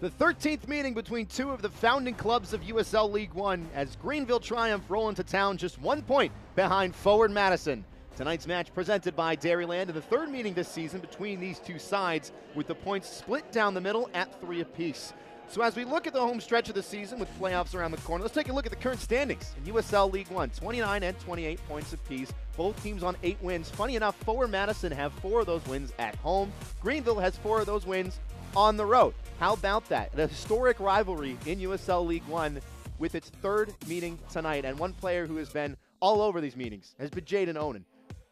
The 13th meeting between two of the founding clubs of USL League One as Greenville Triumph roll into town just 1 point behind Forward Madison. Tonight's match presented by Dairyland and the third meeting this season between these two sides with the points split down the middle at 3 apiece. So as we look at the home stretch of the season with playoffs around the corner, let's take a look at the current standings in USL League One. 29 and 28 points apiece. Both teams on 8 wins. Funny enough, Forward Madison have 4 of those wins at home. Greenville has 4 of those wins on the road. How about that? An historic rivalry in USL League One with its third meeting tonight. And one player who has been all over these meetings has been Jaden Onan.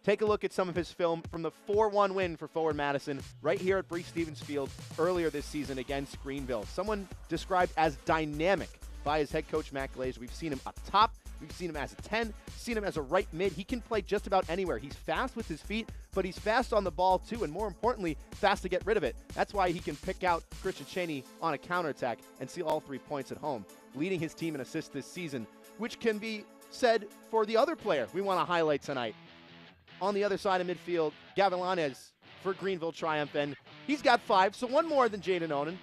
Take a look at some of his film from the 4-1 win for Forward Madison right here at Stevens Field earlier this season against Greenville. Someone described as dynamic by his head coach, Matt Glazer. We've seen him up top. We've seen him as a 10, seen him as a right mid. He can play just about anywhere. He's fast with his feet, but he's fast on the ball too, and more importantly, fast to get rid of it. That's why he can pick out Christian Cheney on a counterattack and seal all 3 points at home, leading his team in assists this season, which can be said for the other player we want to highlight tonight. On the other side of midfield, Gavilanes for Greenville Triumph, and he's got 5, so 1 more than Jaden Onan,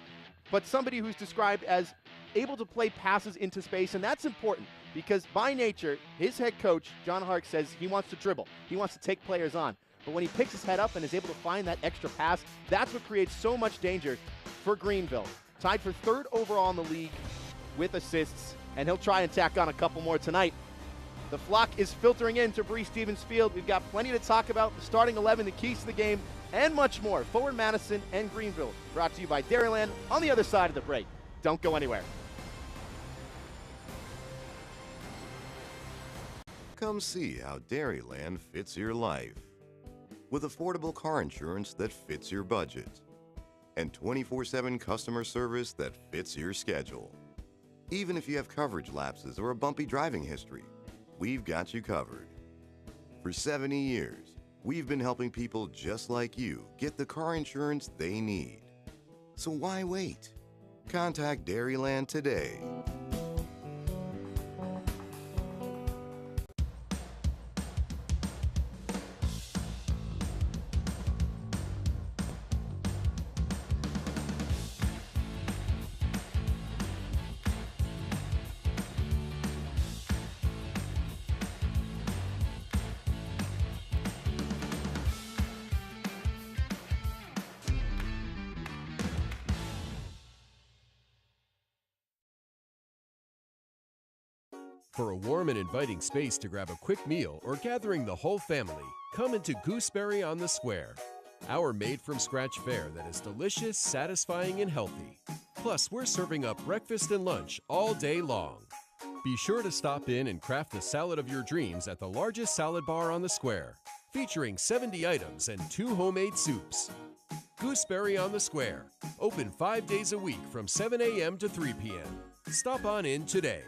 but somebody who's described as able to play passes into space, and that's important because by nature, his head coach, John Hark, says he wants to dribble. He wants to take players on. But when he picks his head up and is able to find that extra pass, that's what creates so much danger for Greenville. Tied for 3rd overall in the league with assists, and he'll try and tack on a couple more tonight. The flock is filtering into Stevens Field. We've got plenty to talk about, the starting 11, the keys to the game, and much more. Forward Madison and Greenville, brought to you by Dairyland on the other side of the break. Don't go anywhere. Come see how Dairyland fits your life. With affordable car insurance that fits your budget. And 24/7 customer service that fits your schedule. Even if you have coverage lapses or a bumpy driving history, we've got you covered. For 70 years, we've been helping people just like you get the car insurance they need. So why wait? Contact Dairyland today. For a warm and inviting space to grab a quick meal or gathering the whole family, come into Gooseberry on the Square. Our made-from-scratch fare that is delicious, satisfying, and healthy. Plus, we're serving up breakfast and lunch all day long. Be sure to stop in and craft the salad of your dreams at the largest salad bar on the Square, featuring 70 items and 2 homemade soups. Gooseberry on the Square, open 5 days a week from 7 a.m. to 3 p.m. Stop on in today.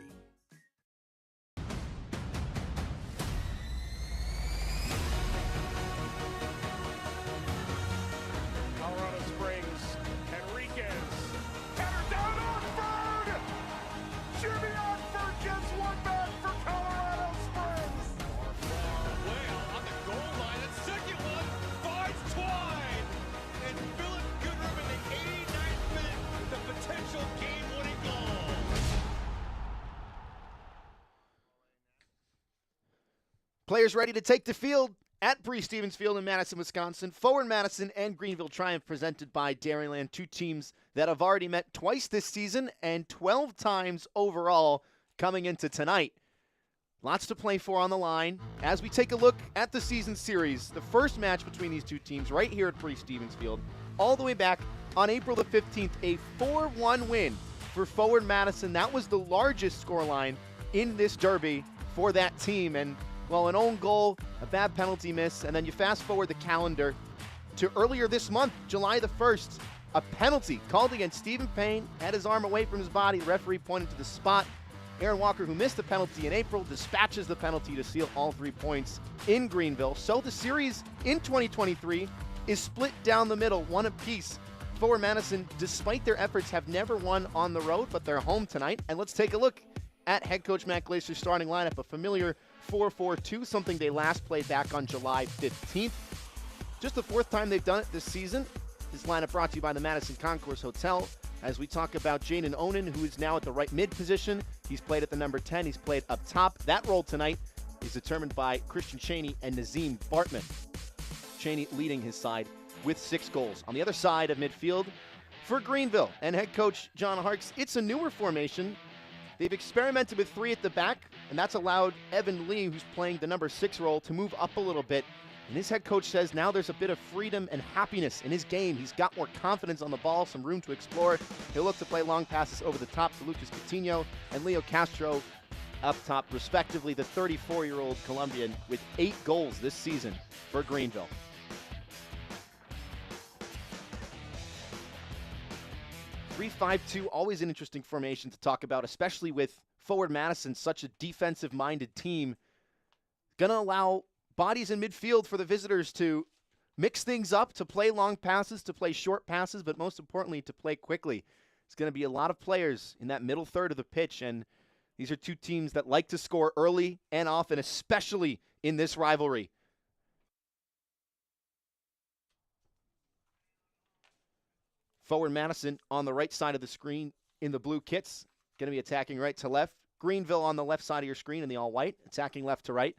Players ready to take the field at Stevens Field in Madison, Wisconsin. Forward Madison and Greenville Triumph presented by Dairyland, 2 teams that have already met twice this season and 12 times overall coming into tonight. Lots to play for on the line as we take a look at the season series. The first match between these 2 teams right here at Stevens Field, all the way back on April the 15th, a 4-1 win for Forward Madison. That was the largest scoreline in this derby for that team, and well, an own goal, a bad penalty miss, and then you fast forward the calendar to earlier this month, July the 1st, a penalty called against Stephen Payne, had his arm away from his body, the referee pointed to the spot. Aaron Walker, who missed the penalty in April, dispatches the penalty to seal all 3 points in Greenville. So the series in 2023 is split down the middle, 1 apiece. Forward Madison, despite their efforts, have never won on the road, but they're home tonight. And let's take a look at head coach Matt Glazer's starting lineup, a familiar 4-4-2, something they last played back on July 15th. Just the 4th time they've done it this season. This lineup brought to you by the Madison Concourse Hotel. as we talk about Jaden Onan, who is now at the right mid position. He's played at the number 10. He's played up top. That role tonight is determined by Christian Cheney and Nazim Bartman. Cheney leading his side with 6 goals. On the other side of midfield for Greenville and head coach John Harkes, it's a newer formation. They've experimented with 3 at the back, and that's allowed Evan Lee, who's playing the number 6 role, to move up a little bit. And his head coach says now there's a bit of freedom and happiness in his game. He's got more confidence on the ball, some room to explore. He'll look to play long passes over the top to Lucas Coutinho and Leo Castro up top, respectively. The 34-year-old Colombian with 8 goals this season for Greenville. (3-5-2), always an interesting formation to talk about, especially with Forward Madison, such a defensive-minded team. Going to allow bodies in midfield for the visitors to mix things up, to play long passes, to play short passes, but most importantly, to play quickly. It's going to be a lot of players in that middle third of the pitch, and these are 2 teams that like to score early and often, especially in this rivalry. Forward Madison on the right side of the screen in the blue kits, going to be attacking right to left. Greenville on the left side of your screen in the all-white, attacking left to right.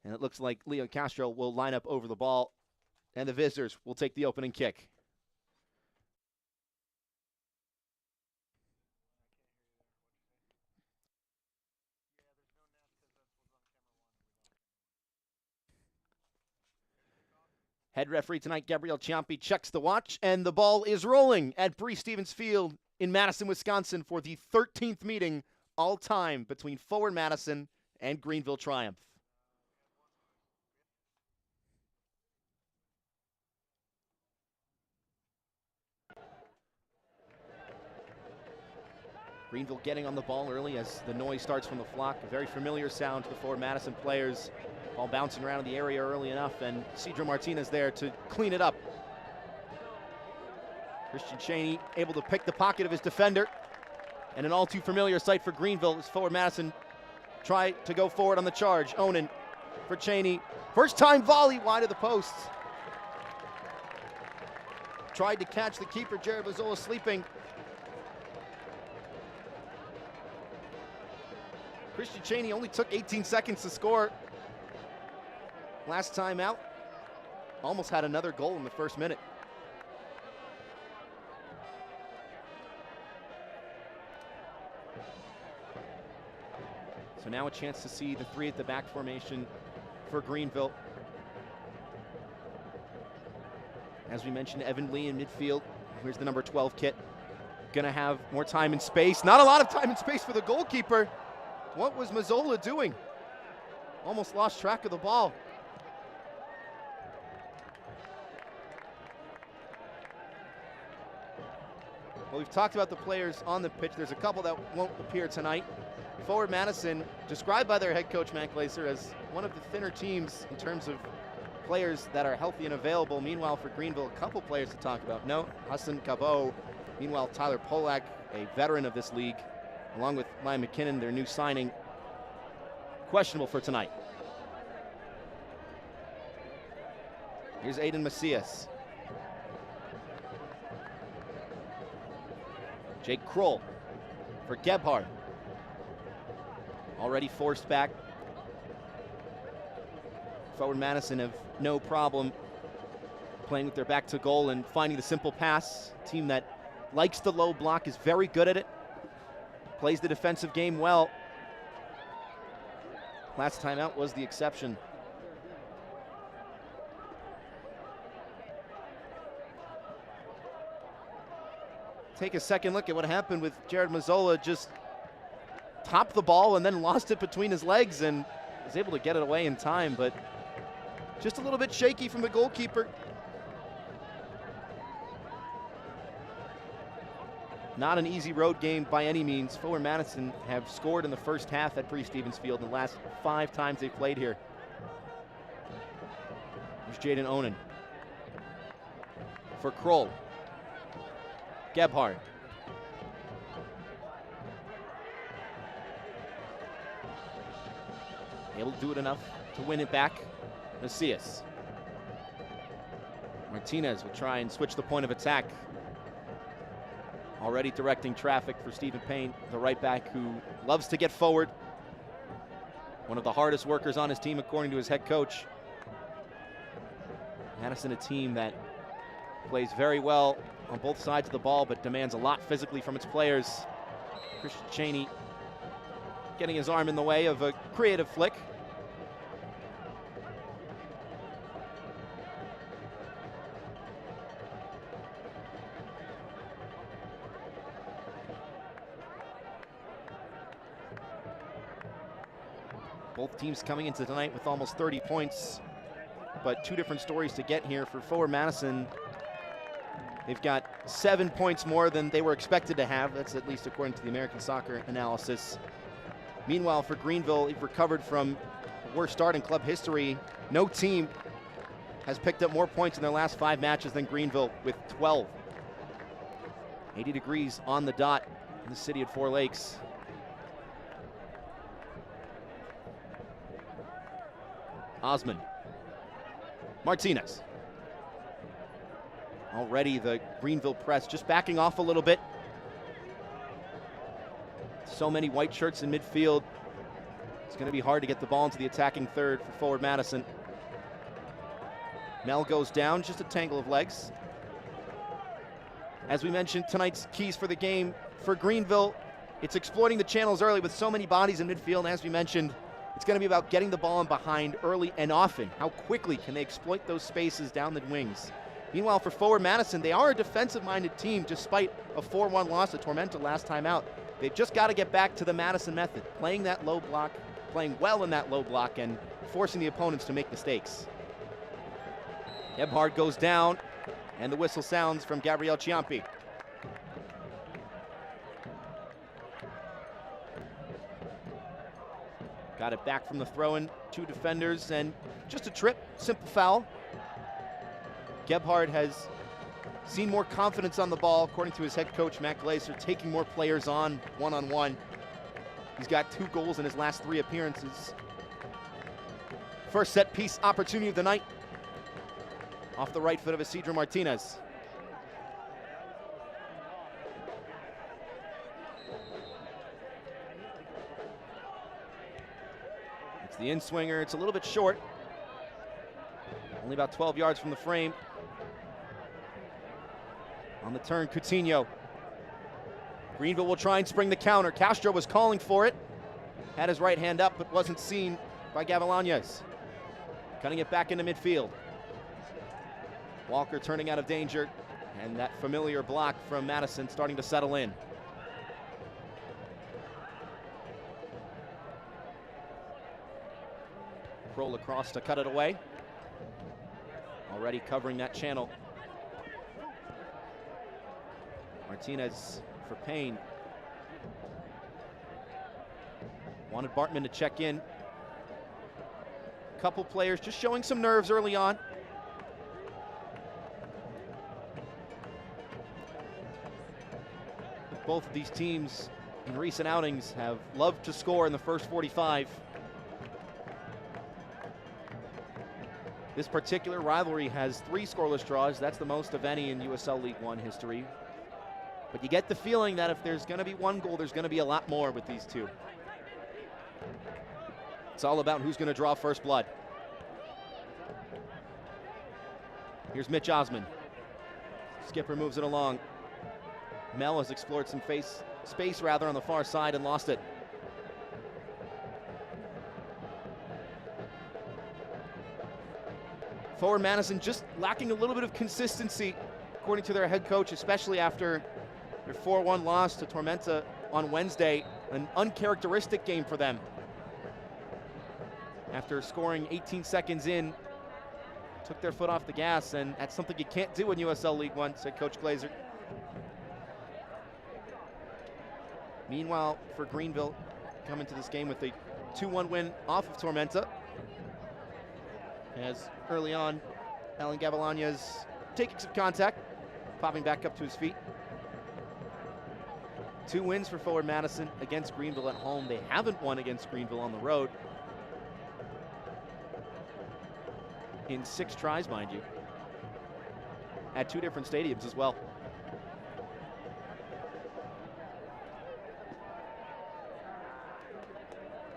And it looks like Leo Castro will line up over the ball, and the visitors will take the opening kick. Head referee tonight, Gabriel Ciampi, checks the watch, and the ball is rolling at Bree Stevens Field in Madison, Wisconsin for the 13th meeting all-time between Forward Madison and Greenville Triumph. Greenville getting on the ball early as the noise starts from the flock. A very familiar sound to the Forward Madison players. Ball bouncing around in the area early enough, and Cedro Martinez there to clean it up. Christian Cheney able to pick the pocket of his defender. And an all too familiar sight for Greenville as Forward Madison try to go forward on the charge. Onan for Cheney. First time volley wide of the post. Tried to catch the keeper, Jared Mazzola, sleeping. Christian Cheney only took 18 seconds to score. Last time out, almost had another goal in the first minute. So now a chance to see the 3 at the back formation for Greenville. As we mentioned, Evan Lee in midfield. Here's the number 12 kit. Gonna have more time and space. Not a lot of time and space for the goalkeeper. What was Mazzola doing? Almost lost track of the ball. Well, we've talked about the players on the pitch. There's a couple that won't appear tonight. Forward Madison, described by their head coach, Matt Glaser, as one of the thinner teams in terms of players that are healthy and available. Meanwhile, for Greenville, a couple players to talk about. No, Hassan Cabot. Meanwhile, Tyler Polak, a veteran of this league, along with Ryan McKinnon, their new signing, questionable for tonight. Here's Aiden Macias. Jake Kroll for Gebhardt. Already forced back. Forward Madison have no problem playing with their back to goal and finding the simple pass. Team that likes the low block, is very good at it. Plays the defensive game well. Last time out was the exception. Take a second look at what happened with Jared Mazzola. Just topped the ball and then lost it between his legs and was able to get it away in time, but just a little bit shaky from the goalkeeper. Not an easy road game by any means. Forward Madison have scored in the first half at Bree Stevens Field in the last 5 times they've played here. There's Jaden Onan for Kroll. Gebhardt. Able to do it enough to win it back. Macias. Martinez will try and switch the point of attack. Already directing traffic for Stephen Payne, the right back who loves to get forward. One of the hardest workers on his team, according to his head coach. Madison, a team that plays very well on both sides of the ball, but demands a lot physically from its players. Christian Cheney getting his arm in the way of a creative flick. Both teams coming into tonight with almost 30 points, but two different stories to get here. For Forward Madison, they've got 7 points more than they were expected to have. That's at least according to the American Soccer analysis. Meanwhile, for Greenville, they've recovered from the worst start in club history. No team has picked up more points in their last 5 matches than Greenville, with 12. 80 degrees on the dot in the city of Four Lakes. Osman. Martinez. Already the Greenville press just backing off a little bit. So many white shirts in midfield. It's going to be hard to get the ball into the attacking third for Forward Madison. Mel goes down, just a tangle of legs. As we mentioned, tonight's keys for the game for Greenville, it's exploiting the channels early with so many bodies in midfield. And as we mentioned, it's going to be about getting the ball in behind early and often. How quickly can they exploit those spaces down the wings? Meanwhile, for Forward Madison, they are a defensive-minded team despite a 4-1 loss to Tormenta last time out. They've just got to get back to the Madison method, playing that low block, playing well in that low block, and forcing the opponents to make mistakes. Gebhard goes down, and the whistle sounds from Gabriel Ciampi. Got it back from the throw-in, 2 defenders, and just a trip, simple foul. Gebhard has seen more confidence on the ball, according to his head coach, Matt Glaser, taking more players on one-on-one. He's got 2 goals in his last 3 appearances. First set piece opportunity of the night. Off the right foot of Isidro Martinez. It's the in-swinger, it's a little bit short. Only about 12 yards from the frame. On the turn, Coutinho. Greenville will try and spring the counter. Castro was calling for it. Had his right hand up, but wasn't seen by Gavilanes. Cutting it back into midfield. Walker turning out of danger, and that familiar block from Madison starting to settle in. Roll across to cut it away. Already covering that channel. Martinez for Payne. Wanted Bartman to check in. Couple players just showing some nerves early on. Both of these teams in recent outings have loved to score in the first 45. This particular rivalry has 3 scoreless draws. That's the most of any in USL League One history. But you get the feeling that if there's going to be 1 goal, there's going to be a lot more with these 2. It's all about who's going to draw first blood. Here's Mitch Osman. Skipper moves it along. Mel has explored some space on the far side and lost it. Forward Madison just lacking a little bit of consistency, according to their head coach, especially after their 4-1 loss to Tormenta on Wednesday. An uncharacteristic game for them. After scoring 18 seconds in, took their foot off the gas, and that's something you can't do in USL League One, said Coach Glaser. Meanwhile, for Greenville, coming to this game with a 2-1 win off of Tormenta. As early on, Alan Gavilanes taking some contact, popping back up to his feet. 2 wins for Forward Madison against Greenville at home. They haven't won against Greenville on the road in 6 tries, mind you, at 2 different stadiums as well.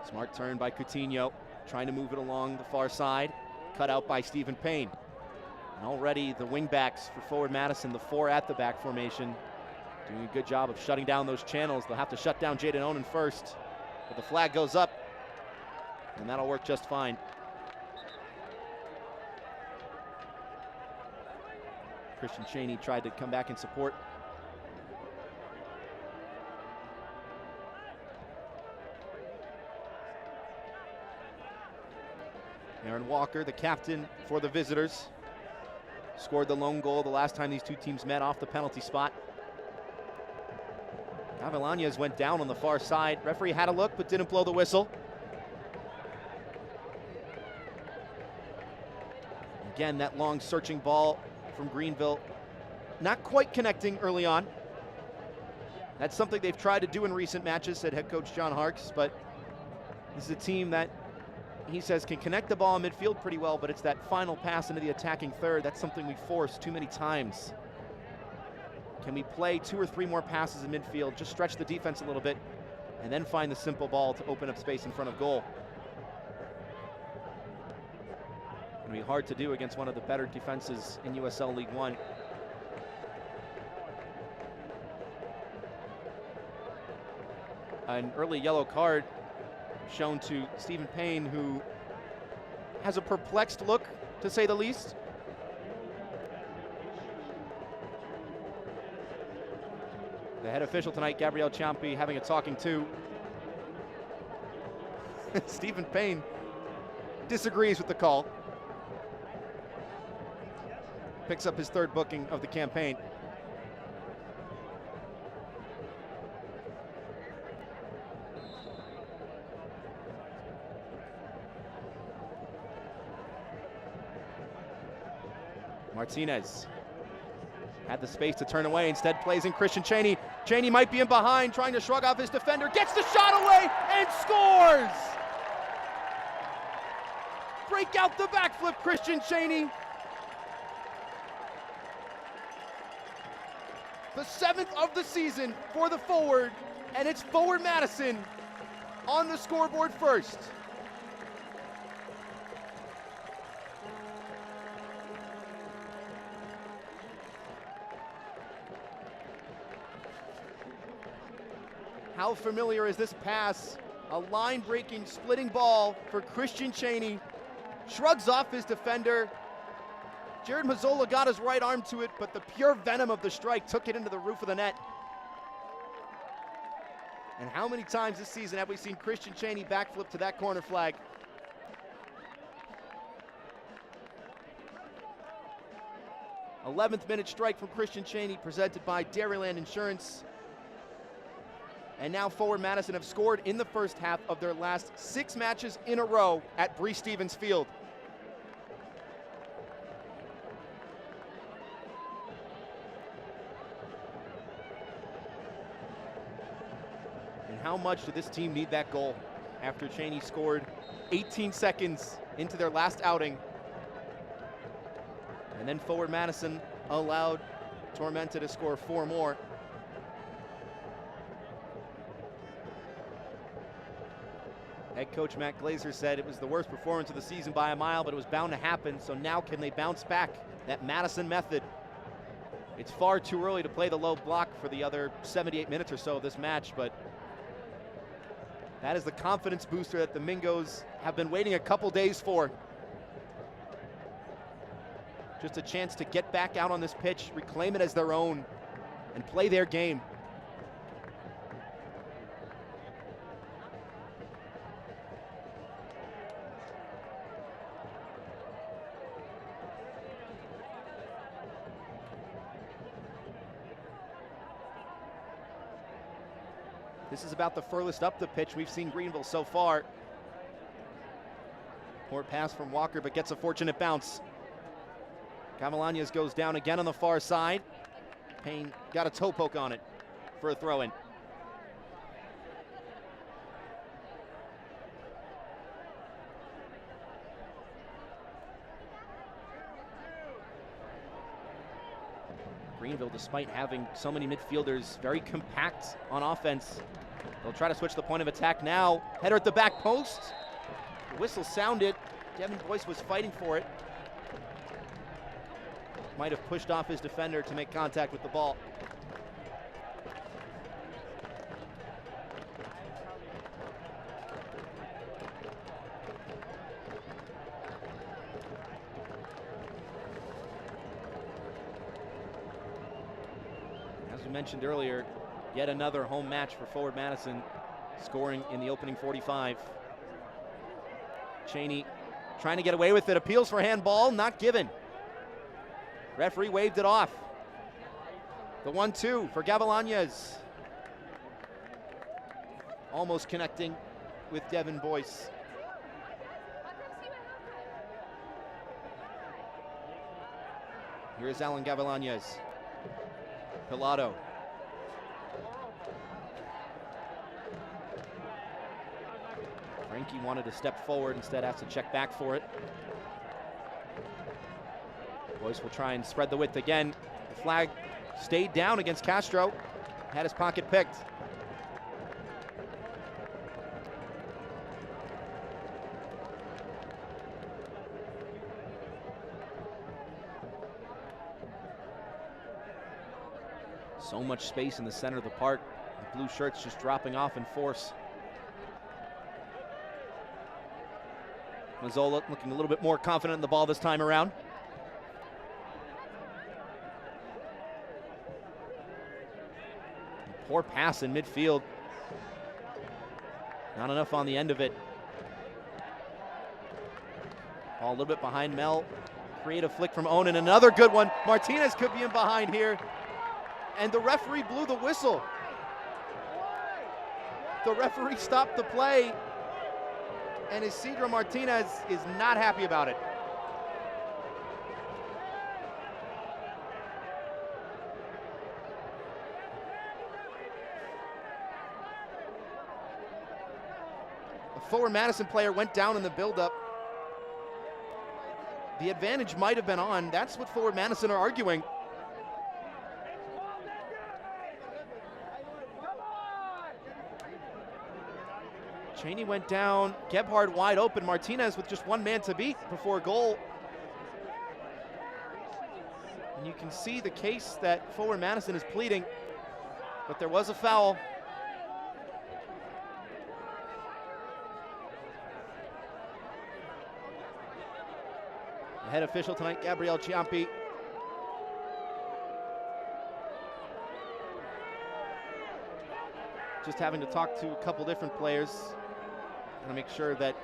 Smart turn by Coutinho, trying to move it along the far side. Cut out by Stephen Payne. And already the wingbacks for forward Madison, the 4 at the back formation, doing a good job of shutting down those channels. They'll have to shut down Jaden Onan first, but the flag goes up, and that'll work just fine. Christian Cheney tried to come back and support. Aaron Walker, the captain for the visitors, scored the lone goal the last time these two teams met off the penalty spot. Gavilanes went down on the far side. Referee had a look but didn't blow the whistle. Again, that long searching ball from Greenville, not quite connecting early on. That's something they've tried to do in recent matches, said head coach John Harkes, but this is a team that he says can connect the ball in midfield pretty well, but it's that final pass into the attacking third. That's something we forced too many times. Can we play 2 or 3 more passes in midfield, just stretch the defense a little bit, and then find the simple ball to open up space in front of goal? It'll be hard to do against one of the better defenses in USL League One. An early yellow card shown to Stephen Payne, who has a perplexed look, to say the least. The head official tonight, Gabriel Ciampi, having a talking to. Stephen Payne disagrees with the call. Picks up his 3rd booking of the campaign. Martinez had the space to turn away, instead plays in Christian Cheney. Cheney might be in behind, trying to shrug off his defender, gets the shot away and scores! Break out the backflip, Christian Cheney. The 7th of the season for the forward, and it's forward Madison on the scoreboard first. How familiar is this pass? A line-breaking, splitting ball for Christian Cheney. Shrugs off his defender. Jared Mazzola got his right arm to it, but the pure venom of the strike took it into the roof of the net. And how many times this season have we seen Christian Cheney backflip to that corner flag? th minute strike from Christian Cheney, presented by Dairyland Insurance. And now forward Madison have scored in the first half of their last 6 matches in a row at Breese Stevens Field. And how much did this team need that goal after Cheney scored 18 seconds into their last outing? And then forward Madison allowed Tormenta to score 4 more. Head coach Matt Glazer said it was the worst performance of the season by a mile, but it was bound to happen, so now can they bounce back? That Madison method. It's far too early to play the low block for the other 78 minutes or so of this match, but that is the confidence booster that the Mingos have been waiting a couple days for. Just a chance to get back out on this pitch, reclaim it as their own, and play their game. This is about the furthest up the pitch we've seen Greenville so far. Poor pass from Walker, but gets a fortunate bounce. Gavilanes goes down again on the far side. Payne got a toe poke on it for a throw-in. Greenville, despite having so many midfielders, very compact on offense. They'll try to switch the point of attack now. Header at the back post. The whistle sounded. Devin Boyce was fighting for it. Might have pushed off his defender to make contact with the ball. As we mentioned earlier, yet another home match for Forward Madison, scoring in the opening 45. Cheney trying to get away with it, appeals for handball, not given. Referee waved it off. The 1-2 for Gavilanes. Almost connecting with Devin Boyce. Here's Alan Gavilanes. Pilato. Frankie wanted to step forward, instead has to check back for it. Boyce will try and spread the width again. The flag stayed down against Castro. Had his pocket picked. So much space in the center of the park. The blue shirts just dropping off in force. Mazzola looking a little bit more confident in the ball this time around. Poor pass in midfield. Not enough on the end of it. Ball a little bit behind Mel. Creative flick from Onan. Another good one. Martinez could be in behind here. And the referee blew the whistle. The referee stopped the play. And Isidro Martinez is not happy about it. A Forward Madison player went down in the buildup. The advantage might have been on. That's what Forward Madison are arguing. Cheney went down, Gebhard wide open, Martinez with just one man to beat before goal. And you can see the case that Forward Madison is pleading, but there was a foul. The head official tonight, Gabriel Ciampi. Just having to talk to a couple different players to make sure that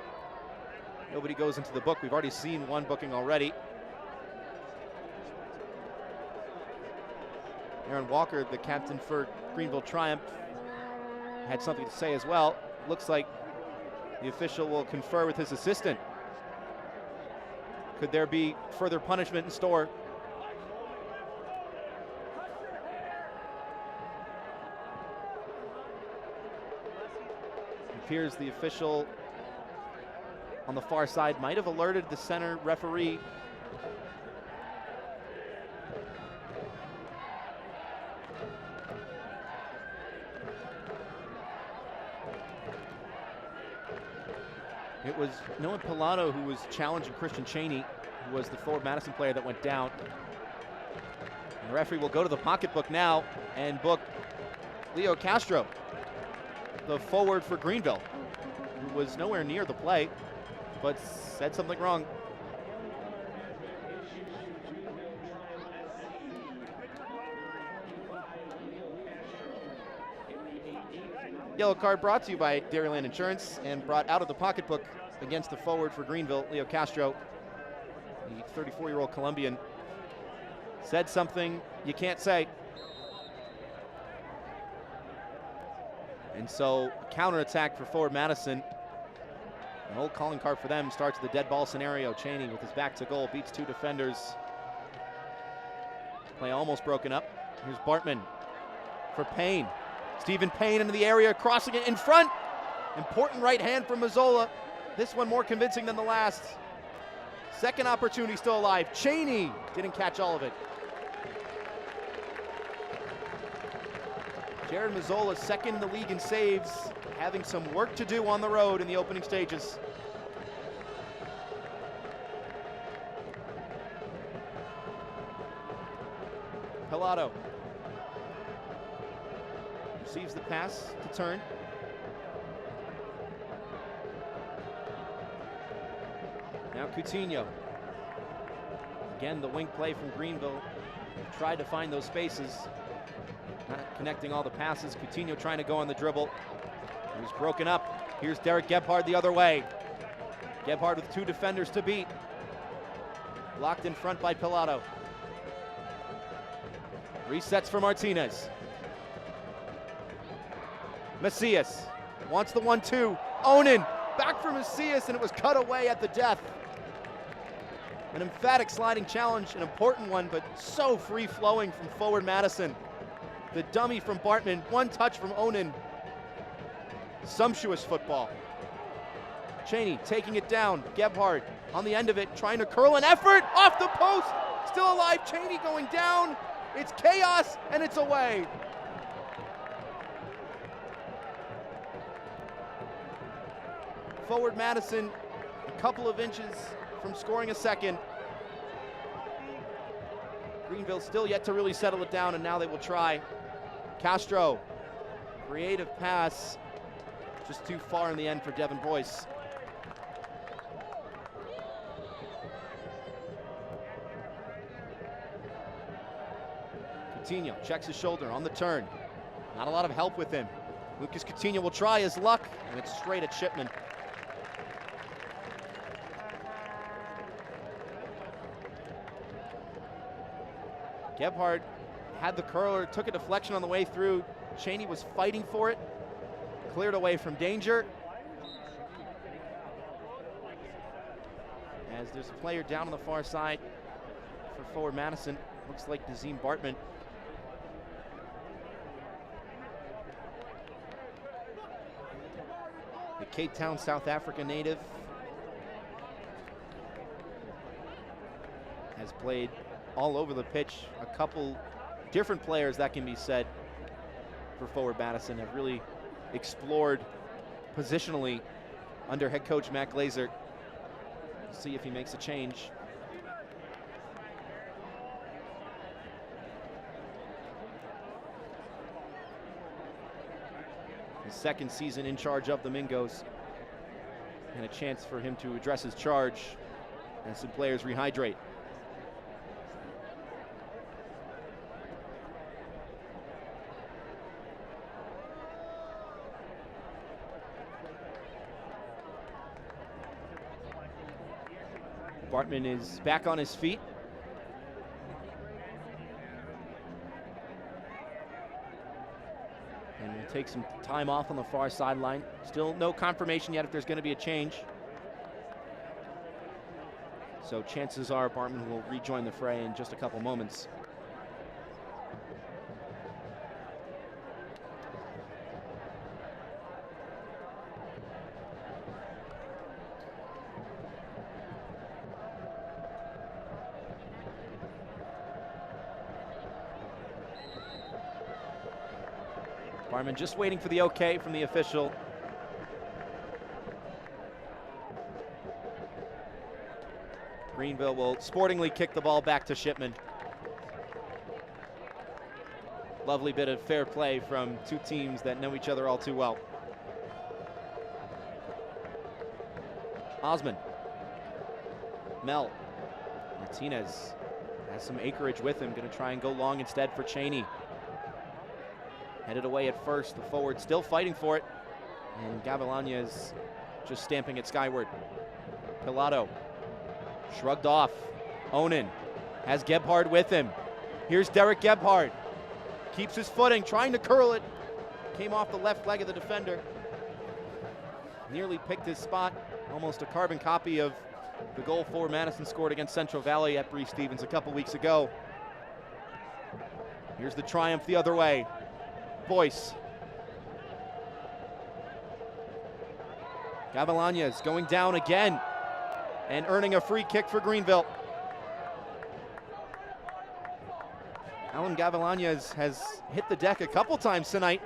nobody goes into the book. We've already seen one booking already. Aaron Walker, the captain for Greenville Triumph, had something to say as well. Looks like the official will confer with his assistant. Could there be further punishment in store? It appears the official on the far side might have alerted the center referee. It was Noah Pilato who was challenging Christian Cheney, who was the Forward Madison player that went down. And the referee will go to the pocketbook now and book Leo Castro, the forward for Greenville, who was nowhere near the play, but said something wrong. Yellow card brought to you by Dairyland Insurance and brought out of the pocketbook against the forward for Greenville, Leo Castro. The 34-year-old Colombian said something you can't say. And so a counterattack for Forward Madison. An old calling card for them starts the dead ball scenario. Cheney with his back to goal beats two defenders. Play almost broken up. Here's Bartman for Payne. Stephen Payne into the area, crossing it in front. Important right hand from Mazzola. This one more convincing than the last. Second opportunity still alive. Cheney didn't catch all of it. Jared Mazzola, second in the league in saves, having some work to do on the road in the opening stages. Pilato receives the pass to turn. Now Coutinho. Again, the wing play from Greenville. Tried to find those spaces. Not connecting all the passes. Coutinho trying to go on the dribble. He was broken up. Here's Derek Gebhard the other way. Gebhard with two defenders to beat. Locked in front by Pilato. Resets for Martinez. Macias wants the 1-2. Onan back for Macias, and it was cut away at the death. An emphatic sliding challenge, an important one, but so free-flowing from forward Madison. The dummy from Bartman, one touch from Onan. Sumptuous football. Cheney taking it down. Gebhard on the end of it, trying to curl an effort off the post. Still alive, Cheney going down. It's chaos, and it's away. Forward Madison, a couple of inches from scoring a second. Greenville still yet to really settle it down, and now they will try. Castro, creative pass, just too far in the end for Devin Boyce. Coutinho checks his shoulder on the turn. Not a lot of help with him. Lucas Coutinho will try his luck, and it's straight at Shipman. Gebhard had the curler, took a deflection on the way through. Cheney was fighting for it, cleared away from danger. As there's a player down on the far side for forward Madison, looks like Nazim Bartman. The Cape Town, South Africa native has played all over the pitch. A couple different players, that can be said, for forward Madison have really explored positionally under head coach Matt Glazer. See if he makes a change. His second season in charge of the Mingos, and a chance for him to address his charge as some players rehydrate. Bartman is back on his feet. And will take some time off on the far sideline. Still no confirmation yet if there's going to be a change. So chances are Bartman will rejoin the fray in just a couple moments. Bartman just waiting for the okay from the official. Greenville will sportingly kick the ball back to Shipman. Lovely bit of fair play from two teams that know each other all too well. Osman. Mel. Martinez has some acreage with him. Going to try and go long instead for Cheney. Headed away at first, the forward still fighting for it. And Gavilaña is just stamping it skyward. Pilato shrugged off. Onan has Gebhard with him. Here's Derek Gebhard. Keeps his footing, trying to curl it. Came off the left leg of the defender. Nearly picked his spot. Almost a carbon copy of the goal forward Madison scored against Central Valley at Bree Stevens a couple weeks ago. Here's the triumph the other way. Boyce. Gavilaña is going down again and earning a free kick for Greenville. Alan Gavilanes has hit the deck a couple times tonight.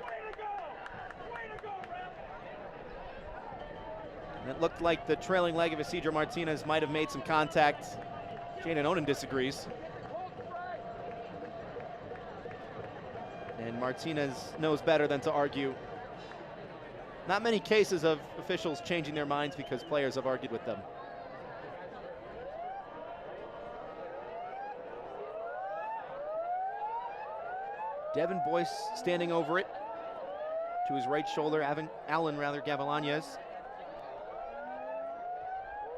And it looked like the trailing leg of Isidro Martinez might have made some contact. Jaden Oden disagrees. And Martinez knows better than to argue. Not many cases of officials changing their minds because players have argued with them. Devin Boyce standing over it to his right shoulder, Alan Gavilanes.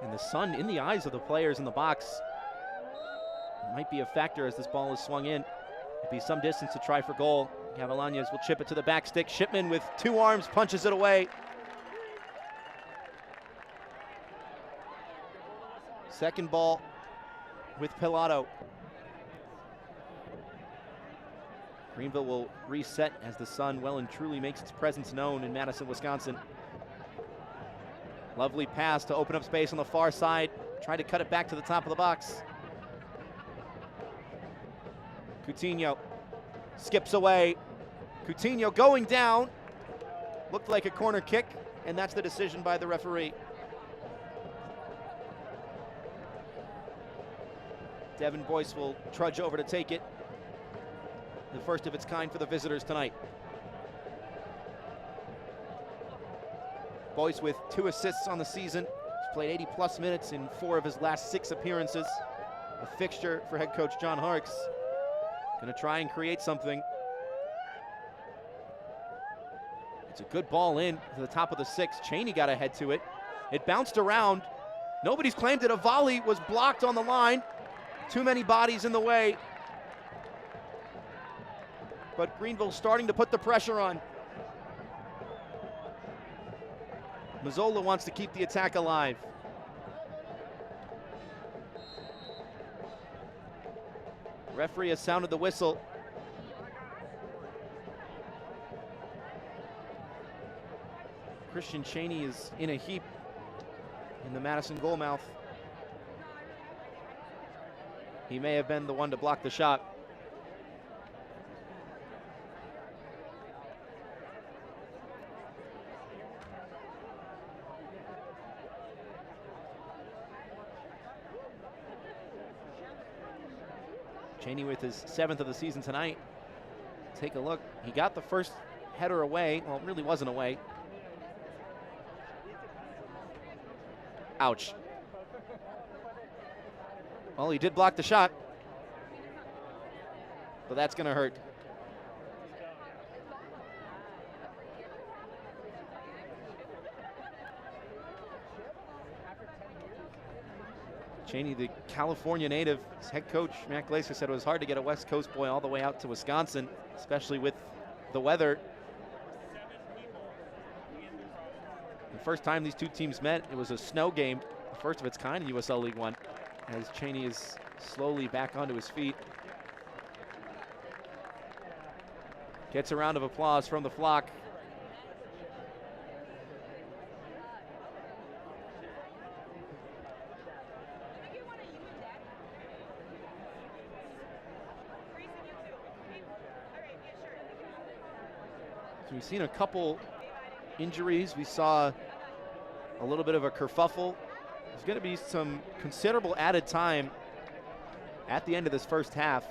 And the sun in the eyes of the players in the box might be a factor as this ball is swung in. It'd be some distance to try for goal. Gavilanes will chip it to the back stick. Shipman with 2 arms punches it away. Second ball with Pilato. Greenville will reset as the sun well and truly makes its presence known in Madison, Wisconsin. Lovely pass to open up space on the far side. Trying to cut it back to the top of the box. Coutinho skips away. Coutinho going down. Looked like a corner kick, and that's the decision by the referee. Devin Boyce will trudge over to take it. The first of its kind for the visitors tonight. Boyce with 2 assists on the season. He's played 80+ minutes in 4 of his last 6 appearances. A fixture for head coach John Harkes. Gonna try and create something. It's a good ball in to the top of the 6. Cheney got ahead to it. It bounced around. Nobody's claimed it. A volley was blocked on the line. Too many bodies in the way. But Greenville starting to put the pressure on. Mazzola wants to keep the attack alive. Referee has sounded the whistle. Christian Cheney is in a heap in the Madison goal mouth. He may have been the one to block the shot. Cheney with his 7th of the season tonight. Take a look. He got the first header away. Well, it really wasn't away. Ouch. Well, he did block the shot, but that's going to hurt. Cheney, the California native, his head coach Matt Glaser said it was hard to get a West Coast boy all the way out to Wisconsin, especially with the weather. The first time these 2 teams met, it was a snow game, the first of its kind in USL League One, as Cheney is slowly back onto his feet. Gets a round of applause from the flock. So we've seen a couple injuries. We saw a little bit of a kerfuffle. There's going to be some considerable added time at the end of this first half.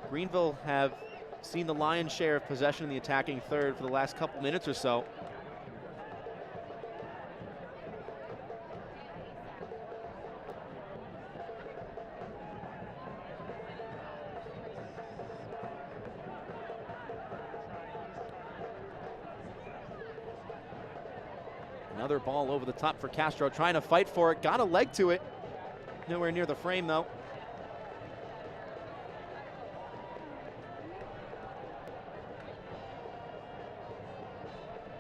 Greenville have seen the lion's share of possession in the attacking third for the last couple minutes or so. Another ball over the top for Castro, trying to fight for it. Got a leg to it. Nowhere near the frame, though.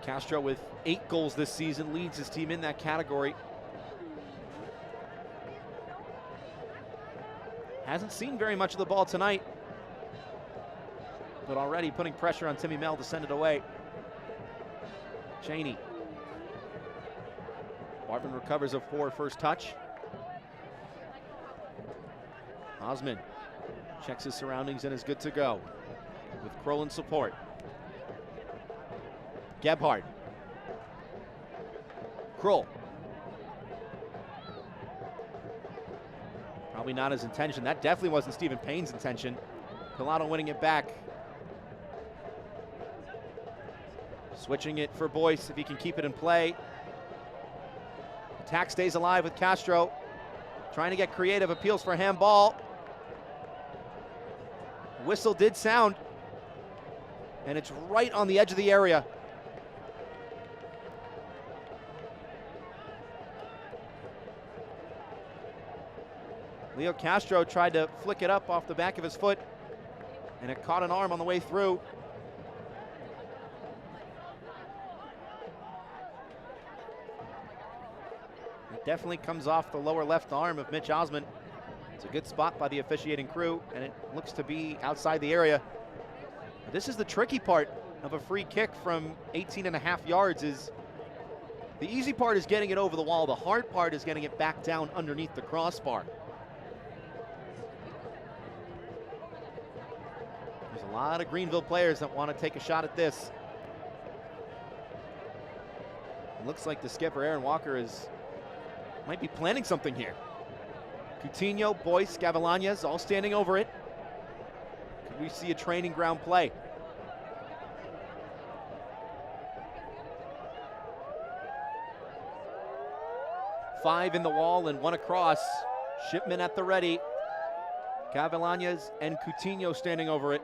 Castro with 8 goals this season, leads his team in that category. Hasn't seen very much of the ball tonight, but already putting pressure on Timmy Mell to send it away. Cheney. Marvin recovers a 4 first touch. Osman Checks his surroundings and is good to go with Kroll in support. Gebhardt. Kroll. Probably not his intention. That definitely wasn't Stephen Payne's intention. Pilato winning it back. Switching it for Boyce if he can keep it in play. Attack stays alive with Castro. Trying to get creative, appeals for handball. Whistle did sound, and it's right on the edge of the area. Leo Castro tried to flick it up off the back of his foot, and it caught an arm on the way through. It definitely comes off the lower left arm of Mitch Osmond. It's a good spot by the officiating crew, and it looks to be outside the area. But this is the tricky part of a free kick from 18.5 yards. Is the easy part is getting it over the wall. The hard part is getting it back down underneath the crossbar. There's a lot of Greenville players that want to take a shot at this. It looks like the skipper, Aaron Walker, might be planning something here. Coutinho, Boyce, Gavilanes all standing over it. Could we see a training ground play? Five in the wall and one across. Shipman at the ready. Gavilanes and Coutinho standing over it.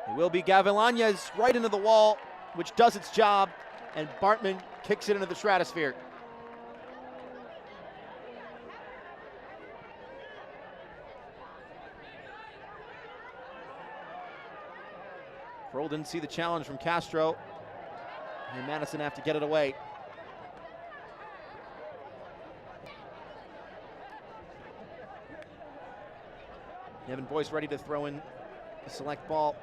It will be Gavilanes right into the wall, which does its job, and Bartman kicks it into the stratosphere. Kroll didn't see the challenge from Castro, and Madison have to get it away. Devin Boyce ready to throw in the select ball.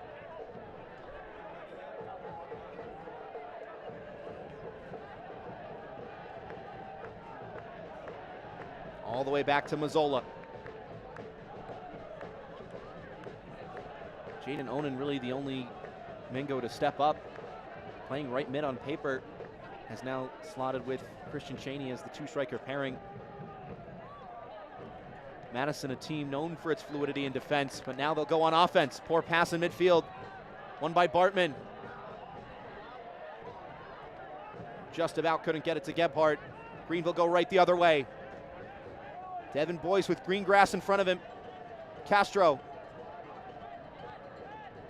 All the way back to Mazzola. Jaden Onan really the only Mingo to step up. Playing right mid on paper, has now slotted with Christian Chaney as the two-striker pairing. Madison, a team known for its fluidity in defense, but now they'll go on offense. Poor pass in midfield. Won by Bartman. Just about couldn't get it to Gebhardt. Greenville go right the other way. Devin Boyce with green grass in front of him. Castro.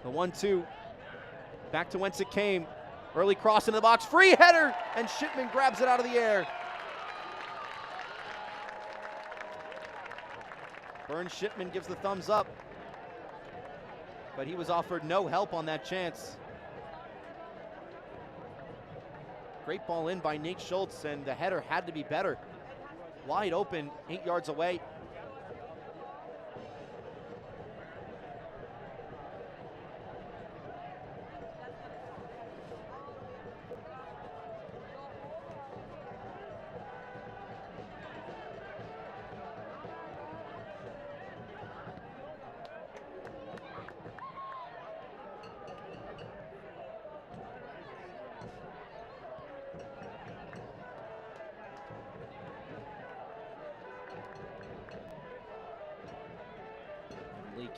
The 1-2. Back to whence it came. Early cross into the box. Free header! And Shipman grabs it out of the air. Burns Shipman gives the thumbs up. But he was offered no help on that chance. Great ball in by Nate Schultz, and the header had to be better. Wide open, 8 yards away.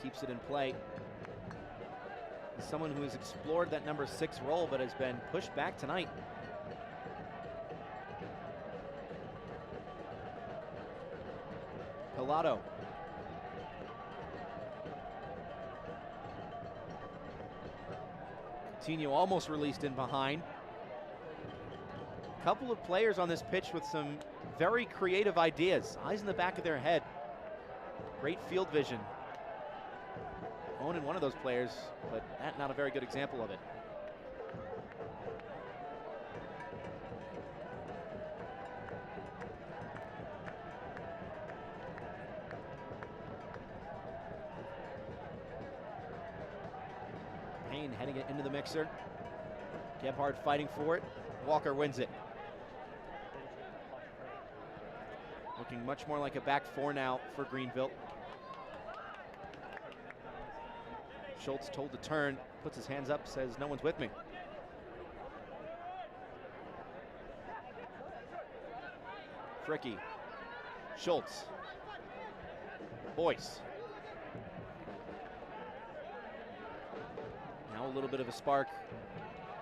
Keeps it in play. He's someone who has explored that number 6 role but has been pushed back tonight. Pilato. Coutinho almost released in behind. A couple of players on this pitch with some very creative ideas. Eyes in the back of their head. Great field vision. Onan one of those players, but that not a very good example of it. Kane heading it into the mixer. Gebhard fighting for it. Walker wins it. Looking much more like a back four now for Greenville. Schultz told to turn, puts his hands up, says no one's with me. Fricky, Schultz, Boyce. Now a little bit of a spark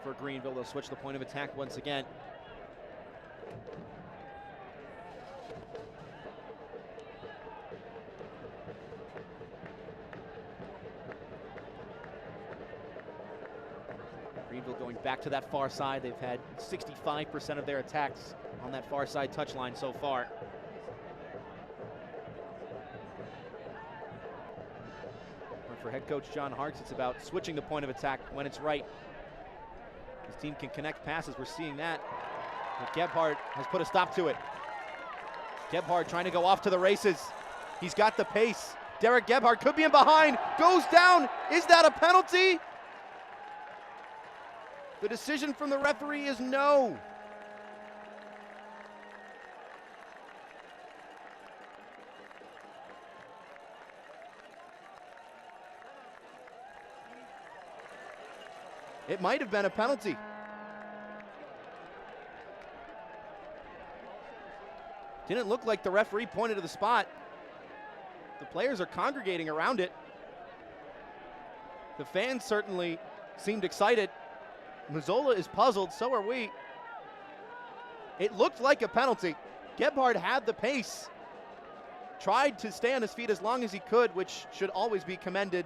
for Greenville. They'll switch the point of attack once again. Greenville going back to that far side. They've had 65% of their attacks on that far side touchline so far. But for head coach John Harkes, it's about switching the point of attack when it's right. His team can connect passes, we're seeing that. But Gebhard has put a stop to it. Gebhard trying to go off to the races. He's got the pace. Derek Gebhard could be in behind, goes down. Is that a penalty? The decision from the referee is no. It might have been a penalty. Didn't look like the referee pointed to the spot. The players are congregating around it. The fans certainly seemed excited. Mazzola is puzzled, so are we. It looked like a penalty. Gebhard had the pace. Tried to stay on his feet as long as he could, which should always be commended,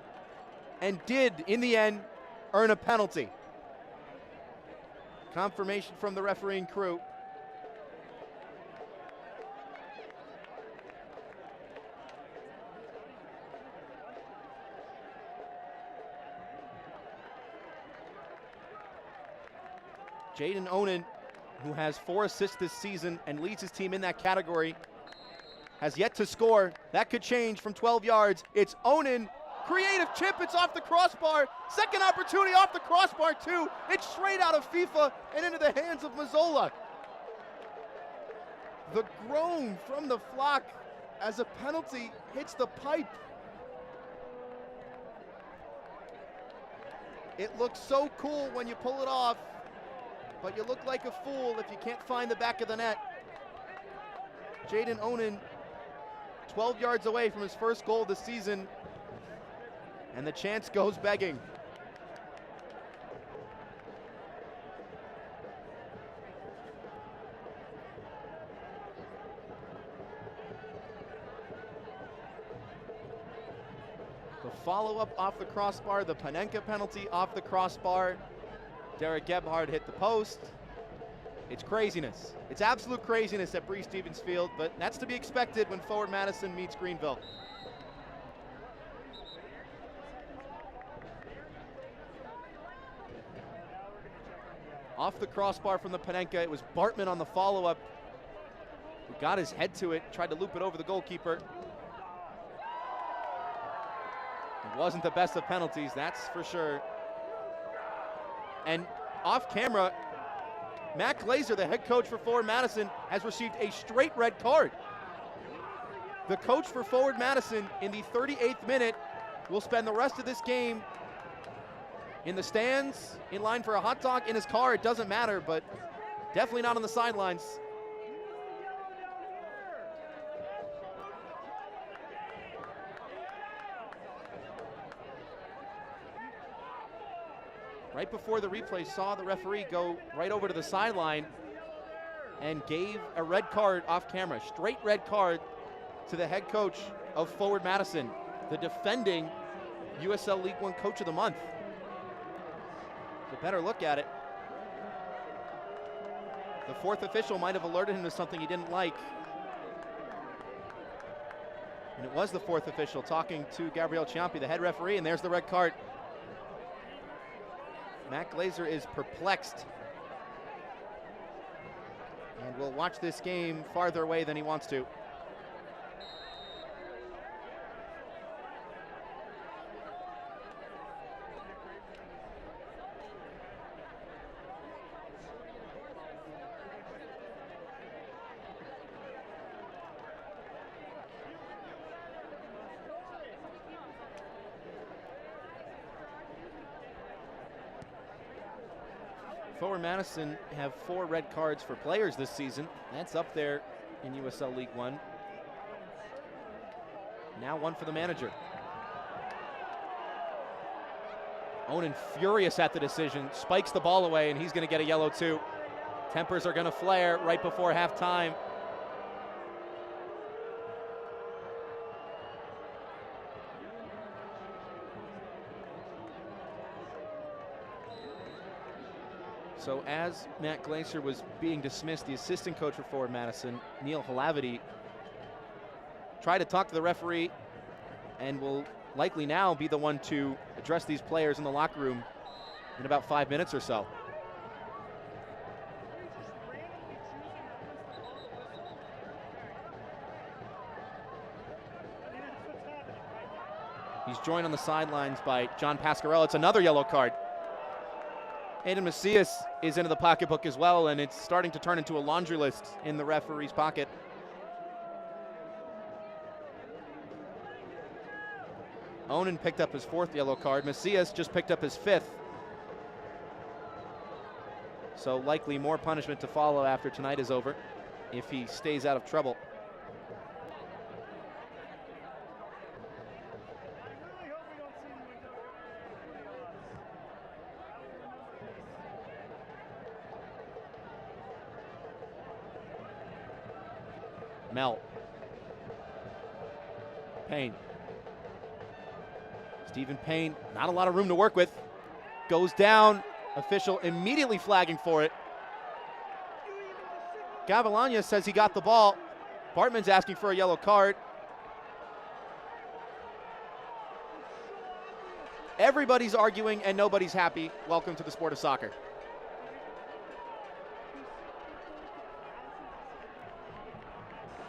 and did, in the end, earn a penalty. Confirmation from the refereeing crew. Jaden Onen, who has 4 assists this season and leads his team in that category, has yet to score. That could change from 12 yards. It's Onen. Creative chip, it's off the crossbar. Second opportunity off the crossbar too. It's straight out of FIFA and into the hands of Mazzola. The groan from the flock as a penalty hits the pipe. It looks so cool when you pull it off, but you look like a fool if you can't find the back of the net. Jaden Onen, 12 yards away from his first goal this season, and the chance goes begging. The follow-up off the crossbar, the Panenka penalty off the crossbar. Derek Gebhard hit the post. It's craziness. It's absolute craziness at Bree Stevens Field, but that's to be expected when Forward Madison meets Greenville. Off the crossbar from the Panenka, it was Bartman on the follow-up who got his head to it, tried to loop it over the goalkeeper. It wasn't the best of penalties, that's for sure. And off camera, Matt Glazer, the head coach for Forward Madison, has received a straight red card. The coach for Forward Madison in the 38th minute will spend the rest of this game in the stands, in line for a hot dog, in his car, it doesn't matter, but definitely not on the sidelines. Right before the replay, saw the referee go right over to the sideline and gave a red card off camera, straight red card to the head coach of Forward Madison, the defending USL League One Coach of the Month. A better look at it. The fourth official might have alerted him to something he didn't like. And it was the fourth official talking to Gabriel Ciampi, the head referee, and there's the red card. Matt Glazer is perplexed and will watch this game farther away than he wants to. Forward Madison have 4 red cards for players this season. That's up there in USL League One. Now 1 for the manager. Onan furious at the decision, spikes the ball away, and he's going to get a yellow too. Tempers are going to flare right before halftime. So as Matt Glacier was being dismissed, the assistant coach for Forward Madison, Neil Halavity, tried to talk to the referee and will likely now be the one to address these players in the locker room in about 5 minutes or so. He's joined on the sidelines by John Pasquarello. It's another yellow card. Aidan Macias is into the pocketbook as well, and it's starting to turn into a laundry list in the referee's pocket. Onan picked up his 4th yellow card. Macias just picked up his 5th. So likely more punishment to follow after tonight is over if he stays out of trouble. Mel. Payne. Stephen Payne, not a lot of room to work with. Goes down, official immediately flagging for it. Gavilanes says he got the ball. Bartman's asking for a yellow card. Everybody's arguing and nobody's happy. Welcome to the sport of soccer.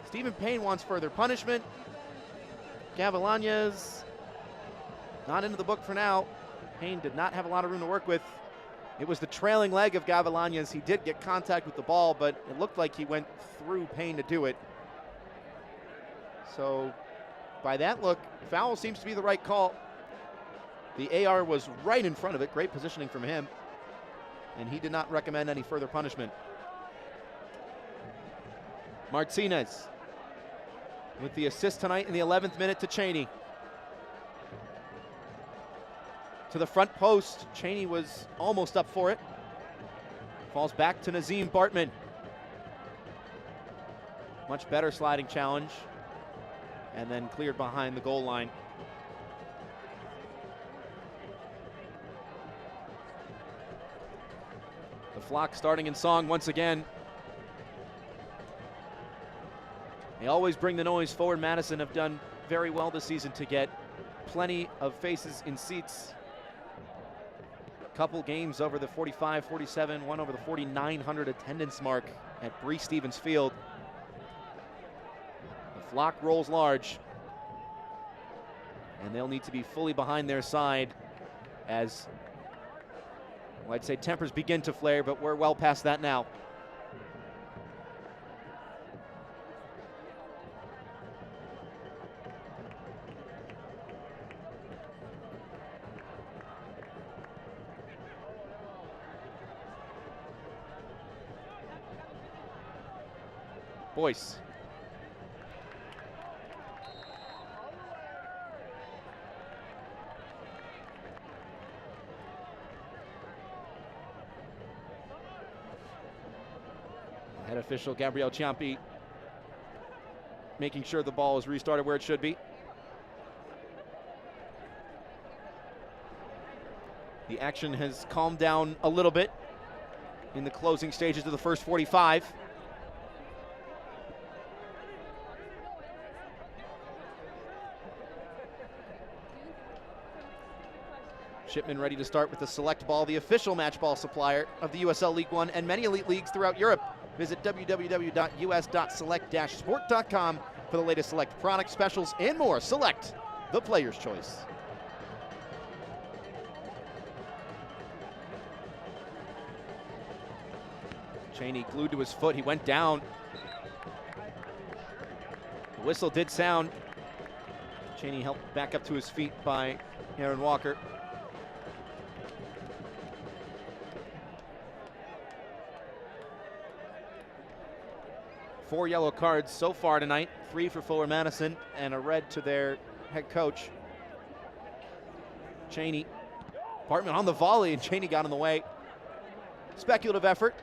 Stephen Payne wants further punishment. Gavilanes not into the book for now. Payne did not have a lot of room to work with. It was the trailing leg of Gavilanes. He did get contact with the ball, but it looked like he went through Payne to do it. So by that look, foul seems to be the right call. The AR was right in front of it. Great positioning from him. And he did not recommend any further punishment. Martinez with the assist tonight in the 11th minute to Cheney. To the front post. Cheney was almost up for it. Falls back to Nazim Bartman. Much better sliding challenge. And then cleared behind the goal line. The flock starting in song once again. They always bring the noise. Forward Madison have done very well this season to get plenty of faces in seats. Couple games over the 45, 47, one over the 4,900 attendance mark at Bree Stevens Field. The flock rolls large, and they'll need to be fully behind their side as, well, I'd say tempers begin to flare, but we're well past that now. Boyce. Head official Gabriel Ciampi making sure the ball is restarted where it should be. The action has calmed down a little bit in the closing stages of the first 45. Shipman ready to start with the Select Ball, the official match ball supplier of the USL League One and many elite leagues throughout Europe. Visit www.us.select-sport.com for the latest Select product specials and more. Select, the player's choice. Cheney glued to his foot. He went down. The whistle did sound. Cheney helped back up to his feet by Aaron Walker. 4 yellow cards so far tonight, 3 for Forward Madison and a red to their head coach. Cheney, Bartman on the volley, and Cheney got in the way. Speculative effort.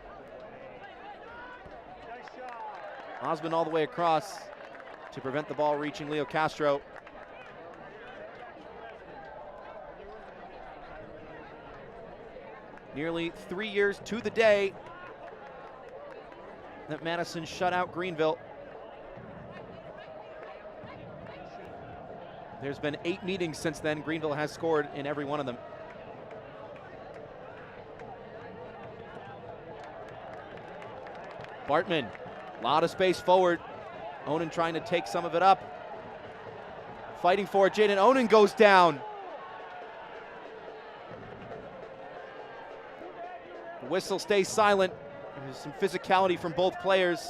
Osmond all the way across to prevent the ball reaching Leo Castro. Nearly 3 years to the day that Madison shut out Greenville. There's been 8 meetings since then. Greenville has scored in every one of them. Bartman, a lot of space forward. Onan trying to take some of it up. Fighting for it, Jaden Onan goes down. The whistle stays silent. There's some physicality from both players.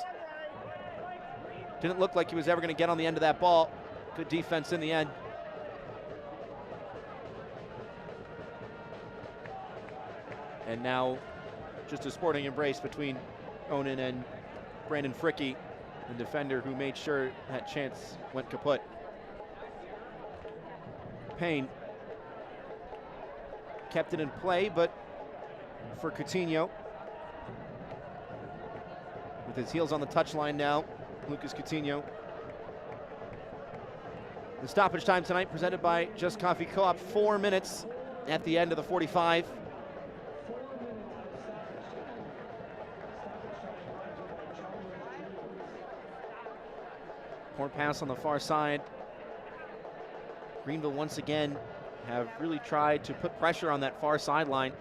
Didn't look like he was ever going to get on the end of that ball. Good defense in the end. And now just a sporting embrace between Onan and Brandon Fricke, the defender who made sure that chance went kaput. Payne kept it in play, but for Coutinho. With his heels on the touchline now, Lucas Coutinho. The stoppage time tonight presented by Just Coffee Co-op, 4 minutes at the end of the 45. Poor pass on the far side. Greenville once again have really tried to put pressure on that far sideline.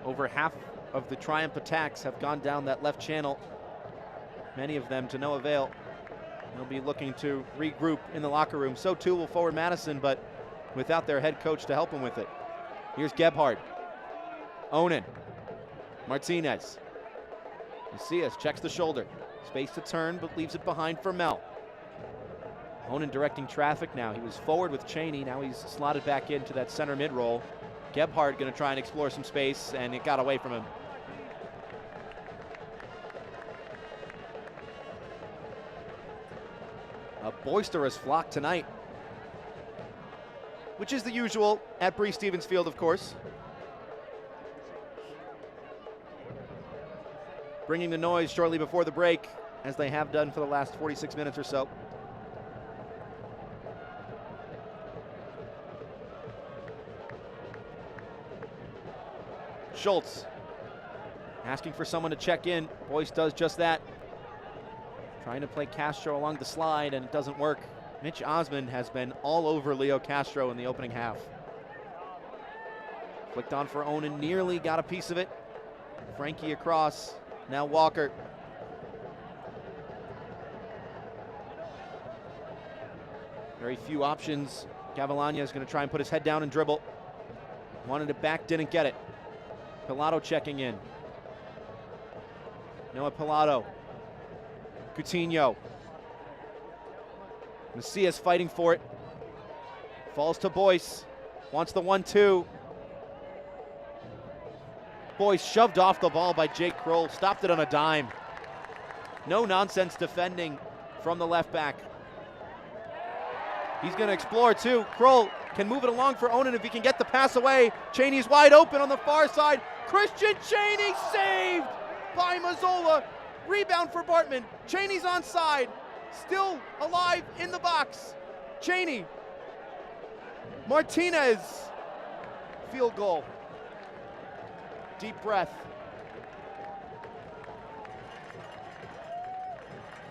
Over half of the Triumph attacks have gone down that left channel, many of them to no avail. They'll be looking to regroup in the locker room. So too will Forward Madison, but without their head coach to help them with it. Here's Gebhard. Onan. Martinez. Macias checks the shoulder. Space to turn, but leaves it behind for Mel. Onan directing traffic now. He was forward with Cheney. Now he's slotted back into that center mid role. Gebhard going to try and explore some space, and it got away from him. A boisterous flock tonight, which is the usual at Bree Stevens Field, of course. Bringing the noise shortly before the break, as they have done for the last 46 minutes or so. Schultz asking for someone to check in. Boyce does just that. Trying to play Castro along the slide, and it doesn't work. Mitch Osmond has been all over Leo Castro in the opening half. Flicked on for Onan, nearly got a piece of it. Frankie across, now Walker. Very few options. Cavallagna is going to try and put his head down and dribble. Wanted it back, didn't get it. Pilato checking in. Noah Pilato. Coutinho. Macias fighting for it. Falls to Boyce. Wants the 1-2. Boyce shoved off the ball by Jake Kroll. Stopped it on a dime. No nonsense defending from the left back. He's going to explore too. Kroll can move it along for Onan if he can get the pass away. Cheney's wide open on the far side. Christian Cheney saved by Mazzola. Rebound for Bartman. Cheney's onside. Still alive in the box. Cheney. Martinez. Field goal. Deep breath.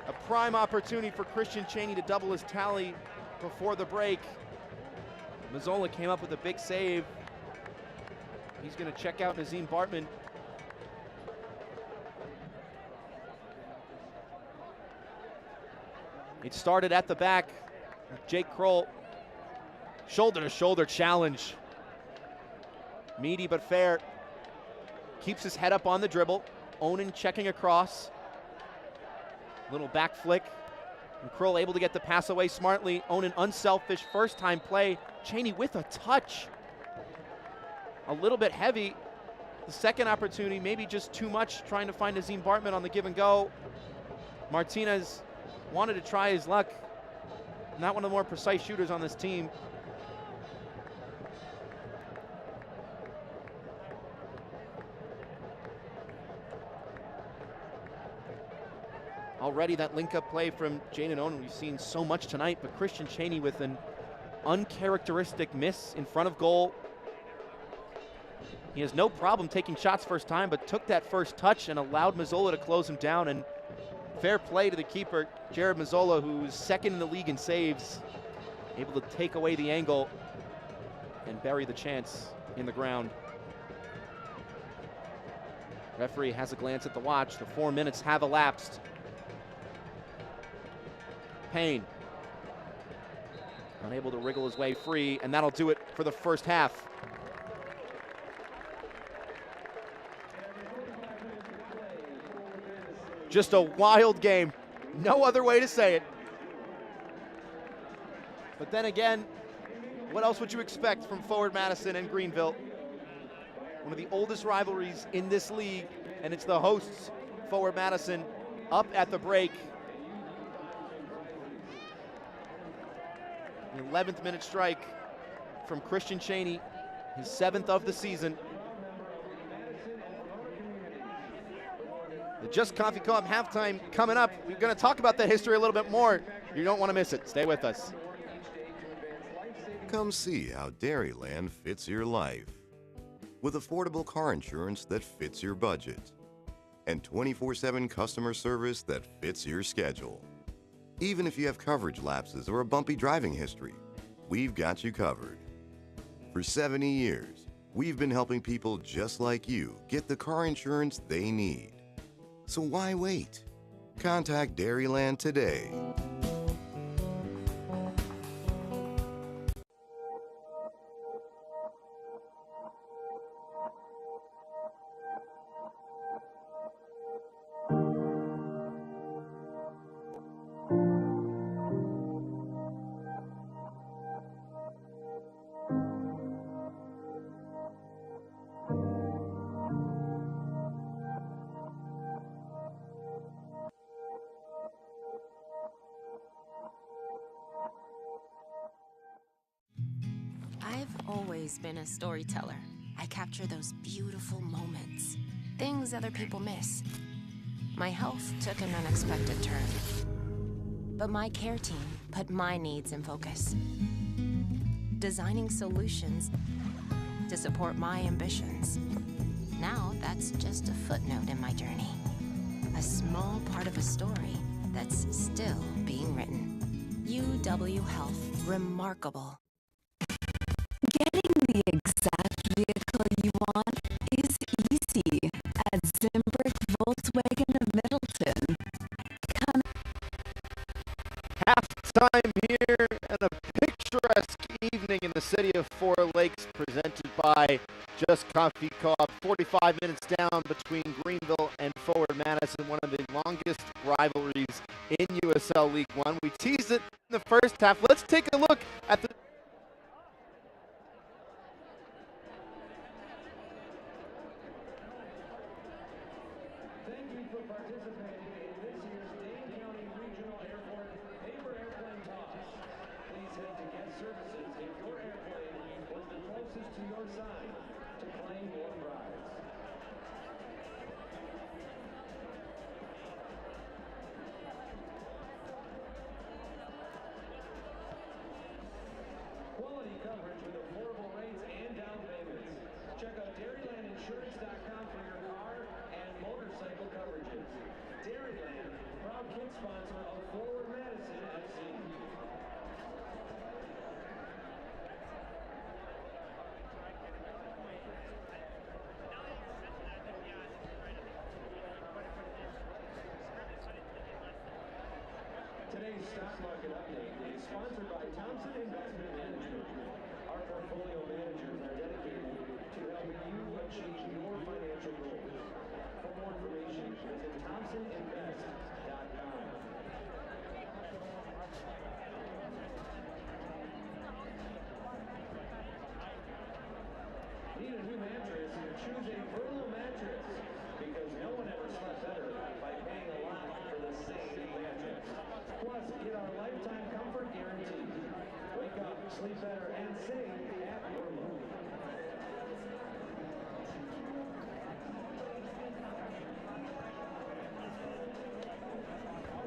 A prime opportunity for Christian Cheney to double his tally before the break. Mazzola came up with a big save. He's going to check out Nazim Bartman. It started at the back with Jake Kroll. Shoulder to shoulder challenge. Meaty but fair. Keeps his head up on the dribble. Onan checking across. Little back flick. And Kroll able to get the pass away smartly. Onan unselfish, first time play. Cheney with a touch. A little bit heavy. the second opportunity, maybe just too much, trying to find Azim Bartman on the give and go. Martinez wanted to try his luck. Not one of the more precise shooters on this team. Already that link-up play from Jaden Owen, we've seen so much tonight, but Christian Chaney with an uncharacteristic miss in front of goal. He has no problem taking shots first time, but took that first touch and allowed Mazzola to close him down. And fair play to the keeper, Jared Mazzola, who's second in the league in saves, able to take away the angle and bury the chance in the ground. Referee has a glance at the watch. The 4 minutes have elapsed. Payne unable to wriggle his way free, and that'll do it for the first half. Just a wild game. No other way to say it. But then again, what else would you expect from Forward Madison and Greenville? One of the oldest rivalries in this league, and it's the hosts, Forward Madison, up at the break. The 11th minute strike from Christian Chaney, his 7th of the season. The Just Coffee Co-op halftime coming up. We're going to talk about that history a little bit more. You don't want to miss it. Stay with us. Come see how Dairyland fits your life. With affordable car insurance that fits your budget and 24/7 customer service that fits your schedule. Even if you have coverage lapses or a bumpy driving history, we've got you covered. For 70 years, we've been helping people just like you get the car insurance they need. So why wait? Contact Dairyland today. I've always been a storyteller. I capture those beautiful moments, things other people miss. My health took an unexpected turn, but my care team put my needs in focus, designing solutions to support my ambitions. Now that's just a footnote in my journey, a small part of a story that's still being written. UW Health, remarkable. Getting the exact vehicle you want is easy at Zimbrick Volkswagen of Middleton. Halftime here and a picturesque evening in the city of Four Lakes, presented by Just Coffee Co-op. 45 minutes down between Greenville and Forward Madison, one of the longest rivalries in USL League One. We teased it in the first half. Let's take a look at the Today's stock market update is sponsored by Thompson Investment Management. Our portfolio managers are dedicated to helping you achieve your financial goals. For more information, visit thompsoninvest.com. sing at your move.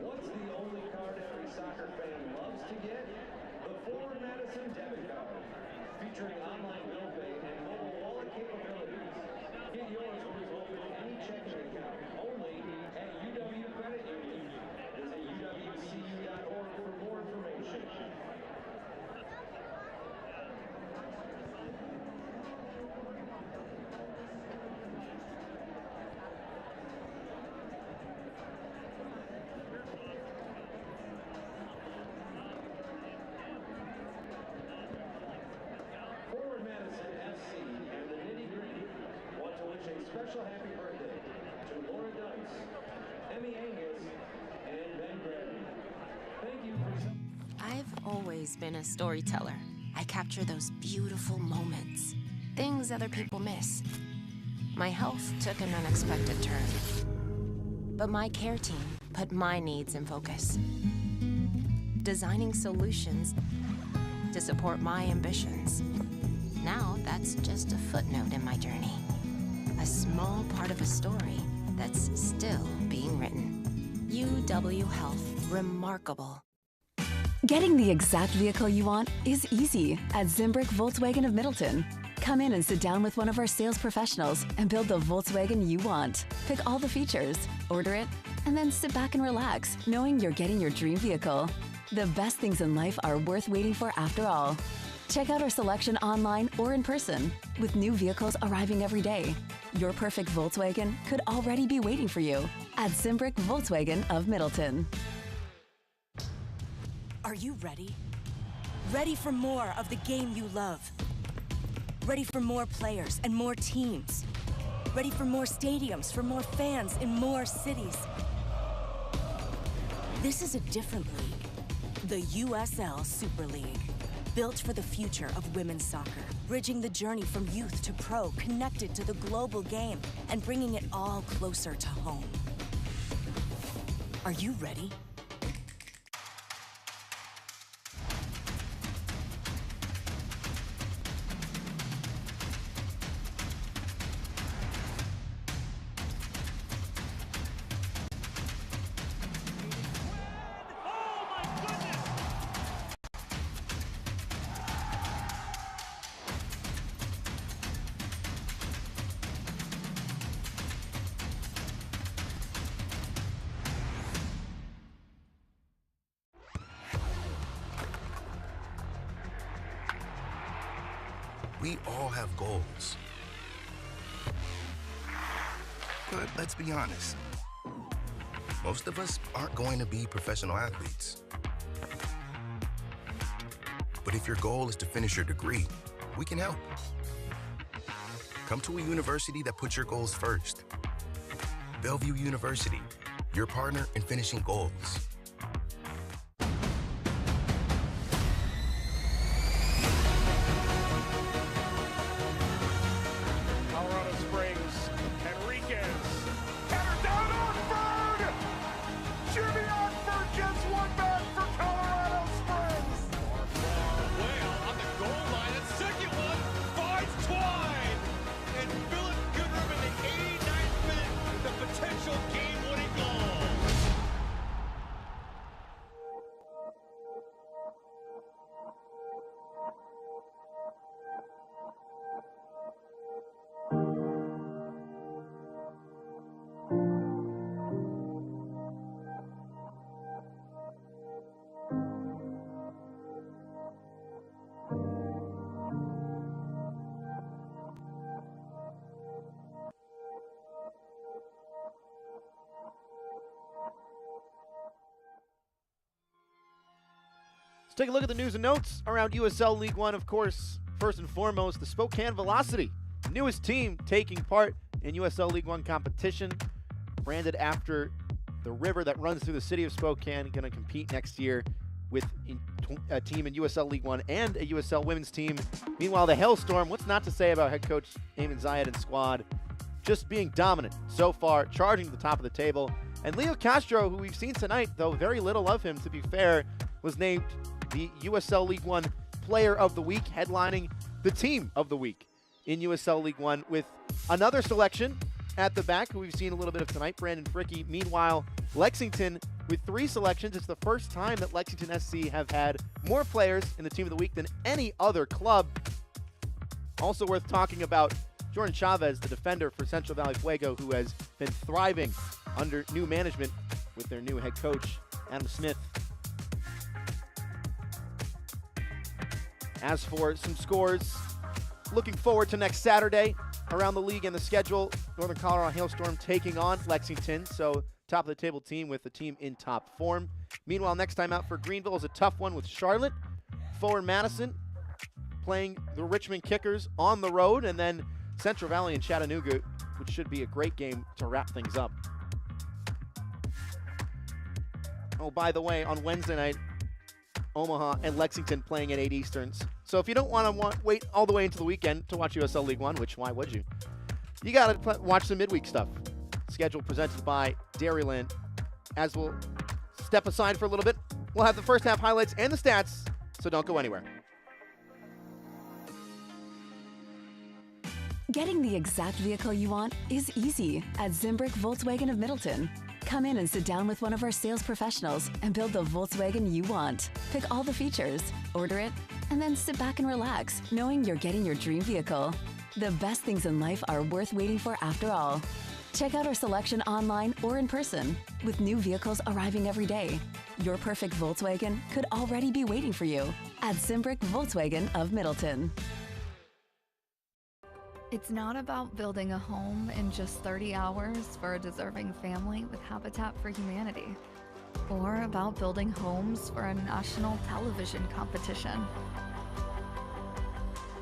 What's the only card every soccer fan loves to get? The Forward Madison debit card. Featuring online bill pay and mobile wallet capabilities. Get yours when you open any checking account, only at UW Credit Union. Visit uwcu.org for more information. Forward Madison FC and the Nitty Gritty want to wish a special happy birthday to Laura Dice, Emmy Angus, and Ben Gradney. Thank you for... I've always been a storyteller. I capture those beautiful moments, things other people miss. My health took an unexpected turn, but my care team put my needs in focus, designing solutions to support my ambitions. Now that's just a footnote in my journey, a small part of a story that's still being written. UW Health, remarkable. Getting the exact vehicle you want is easy at Zimbrick Volkswagen of Middleton. Come in and sit down with one of our sales professionals and build the Volkswagen you want. Pick all the features, order it, and then sit back and relax, knowing you're getting your dream vehicle. The best things in life are worth waiting for after all. Check out our selection online or in person. With new vehicles arriving every day, your perfect Volkswagen could already be waiting for you at Zimbrick Volkswagen of Middleton. Are you ready? Ready for more of the game you love? Ready for more players and more teams? Ready for more stadiums, for more fans in more cities? This is a different league. The USL Super League. Built for the future of women's soccer. Bridging the journey from youth to pro, connected to the global game, and bringing it all closer to home. Are you ready? We all have goals. But let's be honest. Most of us aren't going to be professional athletes. But if your goal is to finish your degree, we can help. Come to a university that puts your goals first. Bellevue University, your partner in finishing goals. Let's take a look at the news and notes around USL League One. Of course, first and foremost, the Spokane Velocity, the newest team taking part in USL League One competition, branded after the river that runs through the city of Spokane, going to compete next year with a team in USL League One and a USL women's team. Meanwhile, the Hailstorm, what's not to say about head coach Eamon Zayed and squad, just being dominant so far, charging to the top of the table. And Leo Castro, who we've seen tonight, though very little of him, to be fair, was named the USL League One Player of the Week, headlining the Team of the Week in USL League One with another selection at the back who we've seen a little bit of tonight, Brandon Fricky. Meanwhile, Lexington with 3 selections. It's the first time that Lexington SC have had more players in the Team of the Week than any other club. Also worth talking about Jordan Chavez, the defender for Central Valley Fuego, who has been thriving under new management with their new head coach, Adam Smith. As for some scores, looking forward to next Saturday around the league and the schedule. Northern Colorado Hailstorm taking on Lexington, so top of the table team with the team in top form. Meanwhile, next time out for Greenville is a tough one with Charlotte. Forward Madison playing the Richmond Kickers on the road, and then Central Valley and Chattanooga, which should be a great game to wrap things up. Oh, by the way, on Wednesday night, Omaha and Lexington playing at 8 Easterns. So if you don't want to wait all the way into the weekend to watch USL League One, which why would you? You got to watch the midweek stuff. Schedule presented by Dairyland. As we'll step aside for a little bit, we'll have the first half highlights and the stats, so don't go anywhere. Getting the exact vehicle you want is easy at Zimbrick Volkswagen of Middleton. Come in and sit down with one of our sales professionals and build the Volkswagen you want. Pick all the features, order it, and then sit back and relax, knowing you're getting your dream vehicle. The best things in life are worth waiting for after all. Check out our selection online or in person, with new vehicles arriving every day. Your perfect Volkswagen could already be waiting for you at Zimbrick Volkswagen of Middleton. It's not about building a home in just 30 hours for a deserving family with Habitat for Humanity, or about building homes for a national television competition.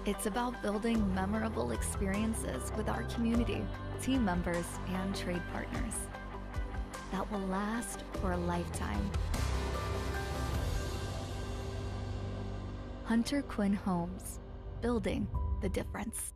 It's about building memorable experiences with our community, team members, and trade partners that will last for a lifetime. Hunter Quinn Homes, building the difference.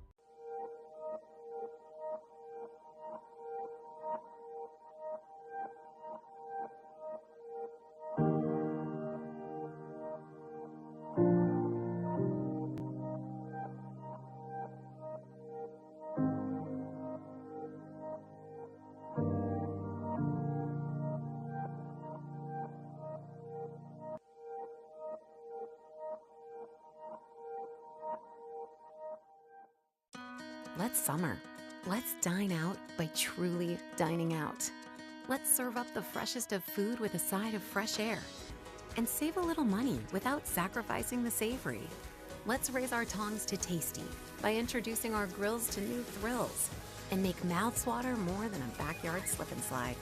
Let's summer. Let's dine out by truly dining out. Let's serve up the freshest of food with a side of fresh air. And save a little money without sacrificing the savory. Let's raise our tongs to tasty by introducing our grills to new thrills. And make mouths water more than a backyard slip and slide.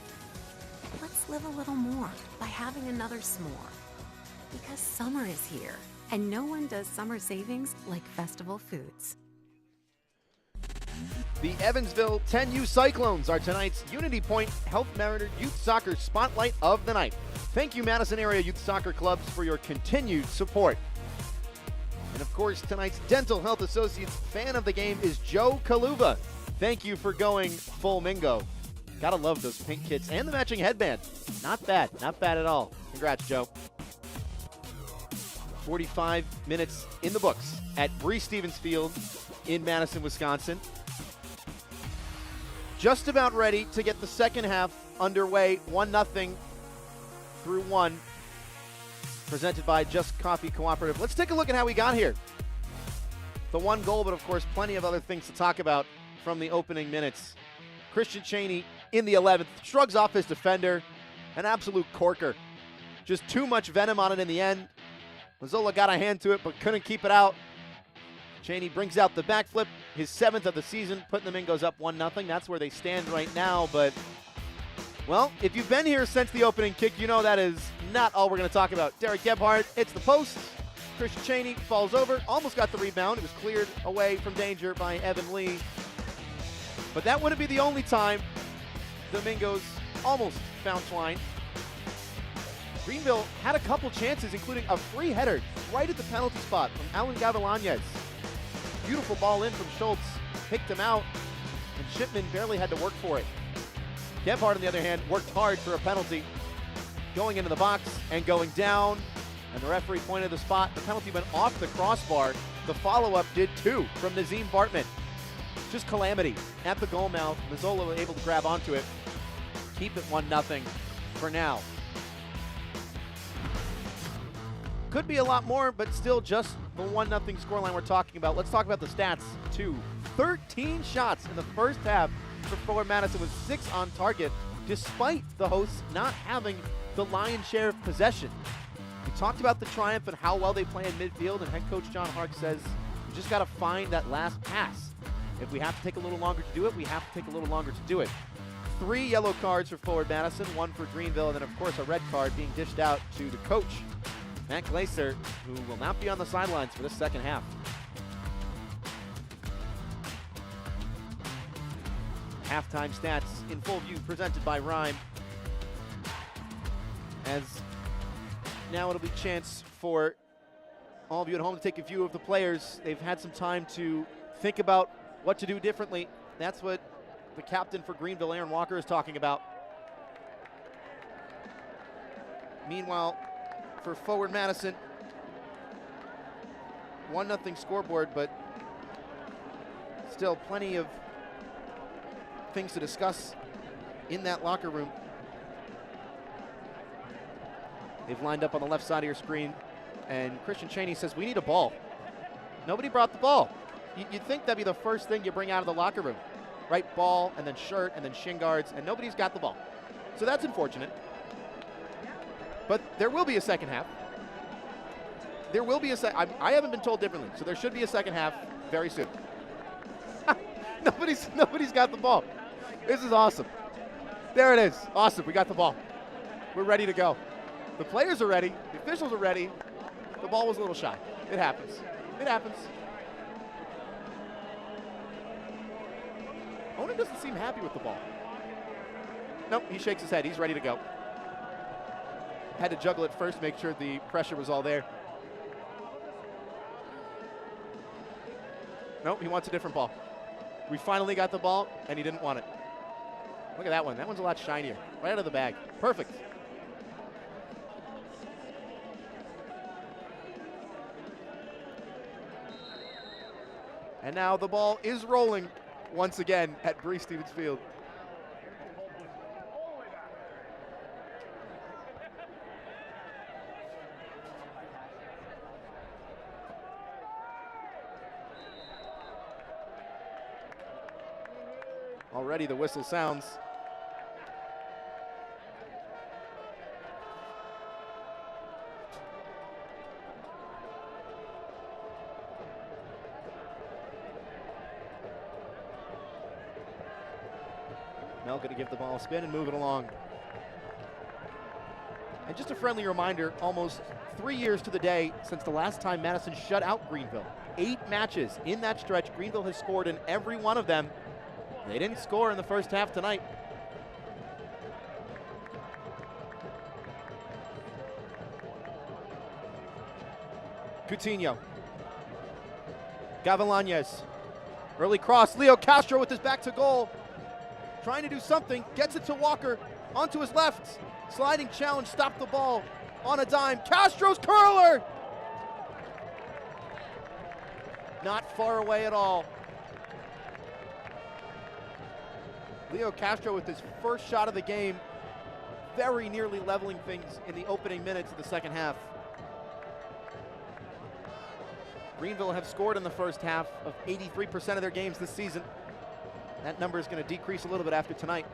Let's live a little more by having another s'more. Because summer is here, and no one does summer savings like Festival Foods. The Evansville 10U Cyclones are tonight's Unity Point Health Merited Youth Soccer Spotlight of the night. Thank you, Madison area youth soccer clubs, for your continued support. And of course, tonight's Dental Health Associates fan of the game is Joe Kaluva. Thank you for going full Mingo. Gotta love those pink kits and the matching headband. Not bad at all. Congrats, Joe. 45 minutes in the books at Bree Stevens Field in Madison, Wisconsin. Just about ready to get the second half underway. 1-0 through 1. Presented by Just Coffee Cooperative. Let's take a look at how we got here. The one goal, but of course plenty of other things to talk about from the opening minutes. Christian Cheney in the 11th shrugs off his defender. An absolute corker. Just too much venom on it in the end. Mazzola got a hand to it but couldn't keep it out. Cheney brings out the backflip, his 7th of the season, putting the Mingos up 1-0. That's where they stand right now, but, well, if you've been here since the opening kick, you know that is not all we're going to talk about. Derek Gebhardt hits the post. Christian Cheney falls over, almost got the rebound. It was cleared away from danger by Evan Lee. But that wouldn't be the only time the Mingos almost found twine. Greenville had a couple chances, including a free header right at the penalty spot from Alan Gavilanes. Beautiful ball in from Schultz, picked him out, and Shipman barely had to work for it. Gebhardt, on the other hand, worked hard for a penalty, going into the box and going down. And the referee pointed the spot. The penalty went off the crossbar. The follow-up did too from Nazim Bartman. Just calamity at the goal mouth. Mazzola was able to grab onto it. Keep it 1-0 for now. Could be a lot more, but still just the 1-0 scoreline we're talking about. Let's talk about the stats too. 13 shots in the first half for Forward Madison with 6 on target, despite the hosts not having the lion's share of possession. We talked about the triumph and how well they play in midfield, and head coach John Hark says we just got to find that last pass. If we have to take a little longer to do it, we have to take a little longer to do it. 3 yellow cards for Forward Madison, 1 for Greenville, and then of course a red card being dished out to the coach, Matt Glaser, who will not be on the sidelines for this second half. Halftime stats in full view presented by Rhyme. As now it'll be a chance for all of you at home to take a view of the players. They've had some time to think about what to do differently. That's what the captain for Greenville, Aaron Walker, is talking about. Meanwhile, for Forward Madison, 1-0 scoreboard, but still plenty of things to discuss in that locker room. They've lined up on the left side of your screen, and Christian Cheney says, we need a ball. Nobody brought the ball. You'd think that'd be the first thing you bring out of the locker room, right? Ball, and then shirt, and then shin guards, and nobody's got the ball. So that's unfortunate. But there will be a second half. There will be a I haven't been told differently, so there should be a second half very soon. Nobody's got the ball. This is awesome. There it is. Awesome. We got the ball. We're ready to go. The players are ready. The officials are ready. The ball was a little shy. It happens. It happens. Onan doesn't seem happy with the ball. Nope, he shakes his head. He's ready to go. Had to juggle it first, make sure the pressure was all there. Nope, he wants a different ball. We finally got the ball, and he didn't want it. Look at that one. That one's a lot shinier. Right out of the bag. Perfect. And now the ball is rolling once again at Breese Stevens Field. Already the whistle sounds. Mel going to give the ball a spin and move it along. And just a friendly reminder, almost 3 years to the day since the last time Madison shut out Greenville. 8 matches in that stretch. Greenville has scored in every one of them. They didn't score in the first half tonight. Coutinho. Gavilanes. Early cross. Leo Castro with his back to goal. Trying to do something. Gets it to Walker. Onto his left. Sliding challenge. Stopped the ball. On a dime. Castro's curler! Not far away at all. Leo Castro with his first shot of the game, very nearly leveling things in the opening minutes of the second half. Greenville have scored in the first half of 83% of their games this season. That number is going to decrease a little bit after tonight.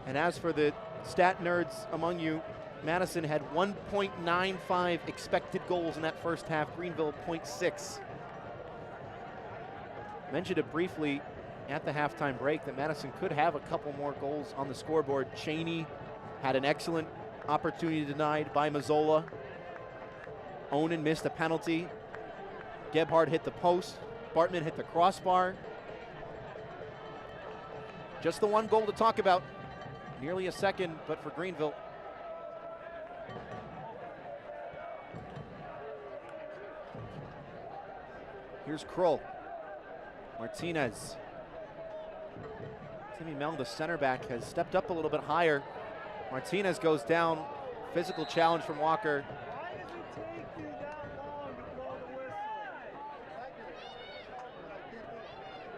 And as for the stat nerds among you, Madison had 1.95 expected goals in that first half, Greenville 0.6. Mentioned it briefly at the halftime break that Madison could have a couple more goals on the scoreboard. Cheney had an excellent opportunity denied by Mazzola. Onan missed a penalty. Gebhard hit the post. Bartman hit the crossbar. Just the one goal to talk about. Nearly a second, but for Greenville. Here's Kroll. Martinez. Timmy Mel, the center back, has stepped up a little bit higher. Martinez goes down. Physical challenge from Walker.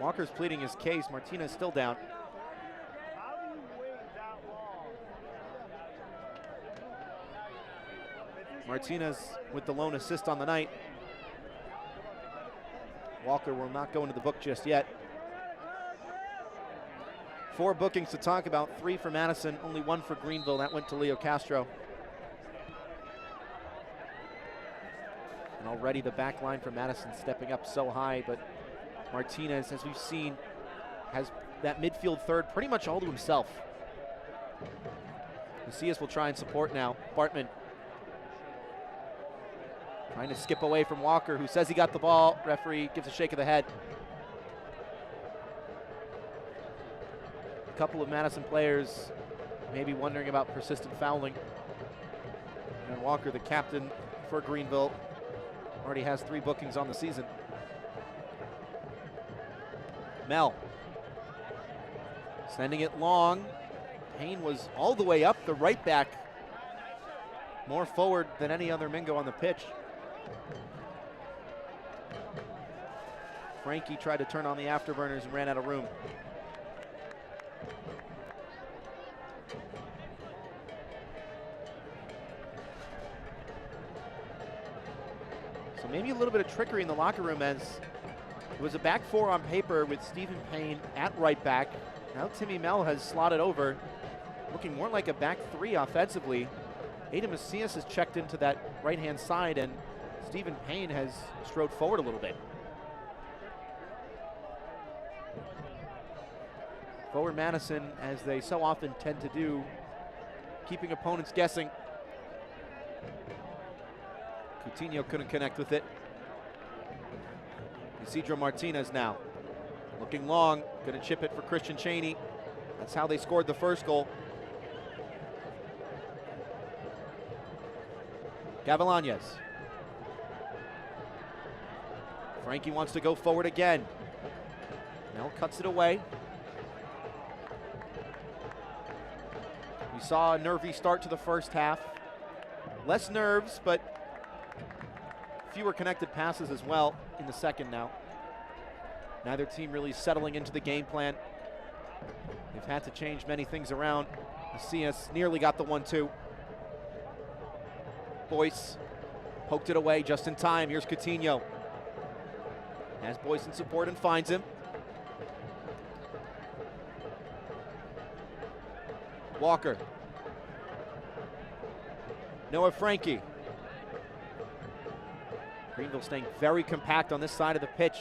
Walker's pleading his case. Martinez still down. Martinez with the lone assist on the night. Walker will not go into the book just yet. 4 bookings to talk about, 3 for Madison, only 1 for Greenville. That went to Leo Castro. And already the back line for Madison stepping up so high, but Martinez, as we've seen, has that midfield third pretty much all to himself. Macias will try and support now. Bartman trying to skip away from Walker, who says he got the ball. Referee gives a shake of the head. A couple of Madison players maybe wondering about persistent fouling. And Walker, the captain for Greenville, already has 3 bookings on the season. Mel sending it long. Payne was all the way up the right back, more forward than any other Mingo on the pitch. Frankie tried to turn on the afterburners and ran out of room. So maybe a little bit of trickery in the locker room, as it was a back 4 on paper with Stephen Payne at right back. Now Timmy Mel has slotted over, looking more like a back 3 offensively. Adam Macias has checked into that right-hand side, and Stephen Payne has strode forward a little bit. Forward Madison, as they so often tend to do, keeping opponents guessing. Coutinho couldn't connect with it. Isidro Martinez now, looking long, gonna chip it for Christian Cheney. That's how they scored the first goal. Gavilanes. Frankie wants to go forward again. Mel cuts it away. We saw a nervy start to the first half. Less nerves, but fewer connected passes as well in the second now. Neither team really settling into the game plan. They've had to change many things around. Macias nearly got the 1-2. Boyce poked it away just in time. Here's Coutinho. Has Boyce in support and finds him. Walker. Noah Frankie. Greenville staying very compact on this side of the pitch.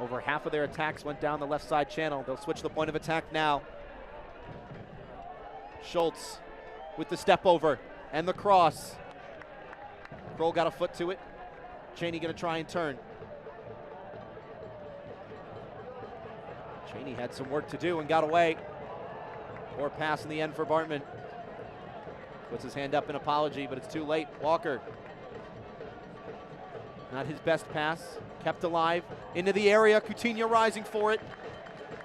Over half of their attacks went down the left side channel. They'll switch the point of attack now. Schultz with the step over and the cross. Kroll got a foot to it. Cheney gonna try and turn. Cheney had some work to do and got away. Poor pass in the end for Bartman. Puts his hand up in apology, but it's too late. Walker. Not his best pass. Kept alive. Into the area. Coutinho rising for it.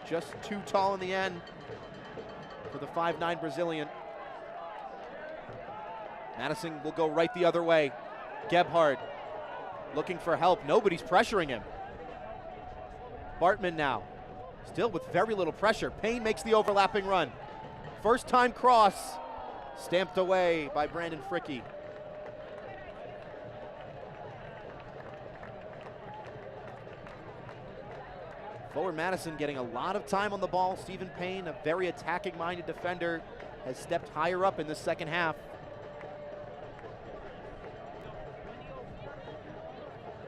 Just too tall in the end for the 5'9" Brazilian. Madison will go right the other way. Gebhard looking for help. Nobody's pressuring him. Bartman now. Still with very little pressure. Payne makes the overlapping run. First time cross. Stamped away by Brandon Fricke. Forward Madison getting a lot of time on the ball. Stephen Payne, a very attacking-minded defender, has stepped higher up in the second half.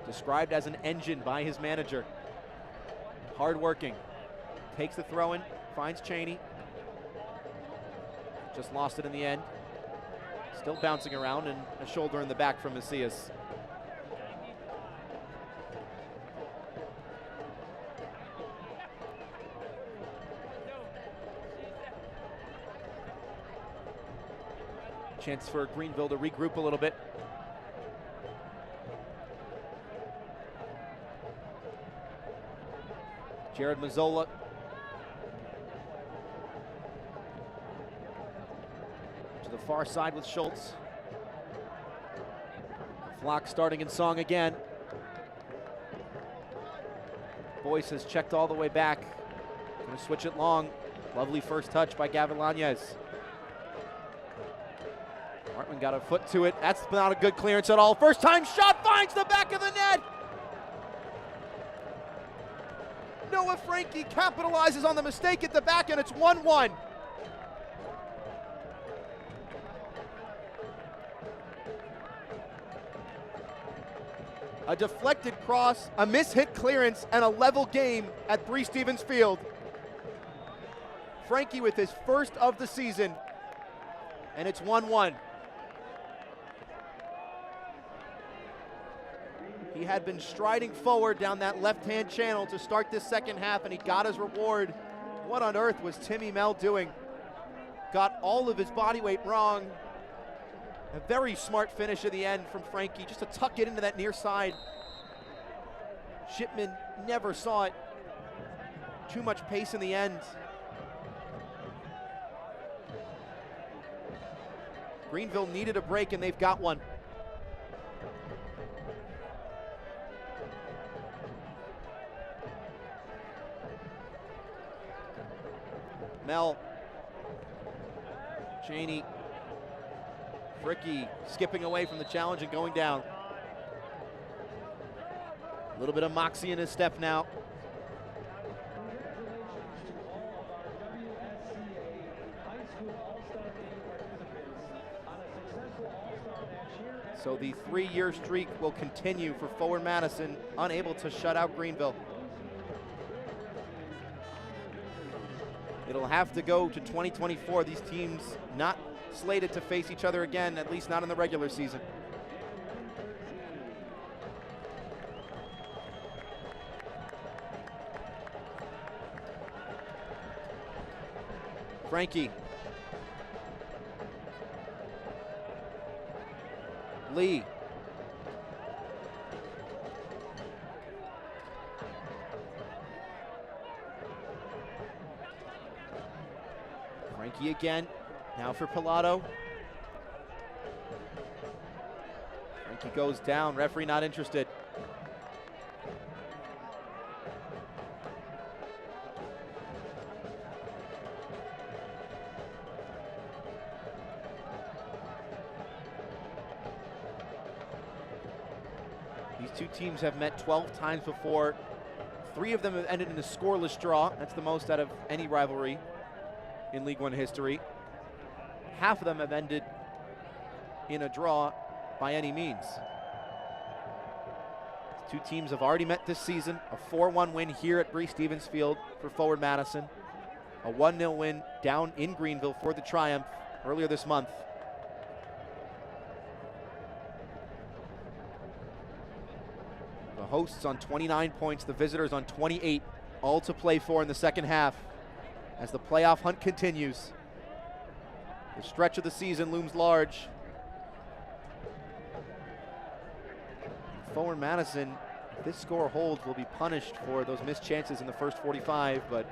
Described as an engine by his manager. Hard-working. Takes the throw-in, finds Cheney. Just lost it in the end. Still bouncing around, and a shoulder in the back from Macias. Chance for Greenville to regroup a little bit. Jared Mazzola. far side with Schultz. Flock starting in song again. Boyce has checked all the way back. Gonna switch it long. Lovely first touch by Gavin Lañez. Hartman got a foot to it. That's not a good clearance at all. First time shot finds the back of the net. Noah Frankie capitalizes on the mistake at the back, and it's 1-1. A deflected cross, a mishit clearance, and a level game at 3 Stevens Field. Frankie with his first of the season, and it's 1-1. He had been striding forward down that left-hand channel to start this second half, and he got his reward. What on earth was Timmy Mel doing? Got all of his body weight wrong. A very smart finish at the end from Frankie, just to tuck it into that near side. Shipman never saw it. Too much pace in the end. Greenville needed a break, and they've got one. Mel, Cheney, Fricky skipping away from the challenge and going down. A little bit of moxie in his step now. So the 3-year streak will continue for Forward Madison, unable to shut out Greenville. It'll have to go to 2024. These teams not slated to face each other again, at least not in the regular season. Frankie. Lee. Frankie again, now for Pilato. Frankie goes down, referee not interested. These two teams have met 12 times before. 3 of them have ended in a scoreless draw. That's the most out of any rivalry in League One history. Half of them have ended in a draw by any means. Two teams have already met this season. A 4-1 win here at Bree Stevens Field for Forward Madison. A 1-0 win down in Greenville for the Triumph earlier this month. The hosts on 29 points, the visitors on 28, all to play for in the second half as the playoff hunt continues. The stretch of the season looms large. Forward Madison, if this score holds, will be punished for those missed chances in the first 45, but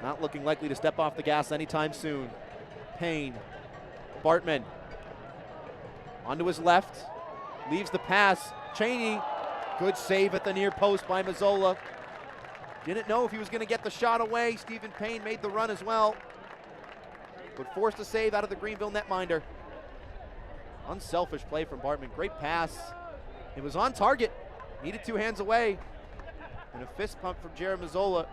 not looking likely to step off the gas anytime soon. Payne, Bartman, onto his left, leaves the pass. Cheney, good save at the near post by Mazzola. Didn't know if he was going to get the shot away. Stephen Payne made the run as well, but forced a save out of the Greenville netminder. Unselfish play from Bartman. Great pass. It was on target. Needed 2 hands away. And a fist pump from Jared Mazzola.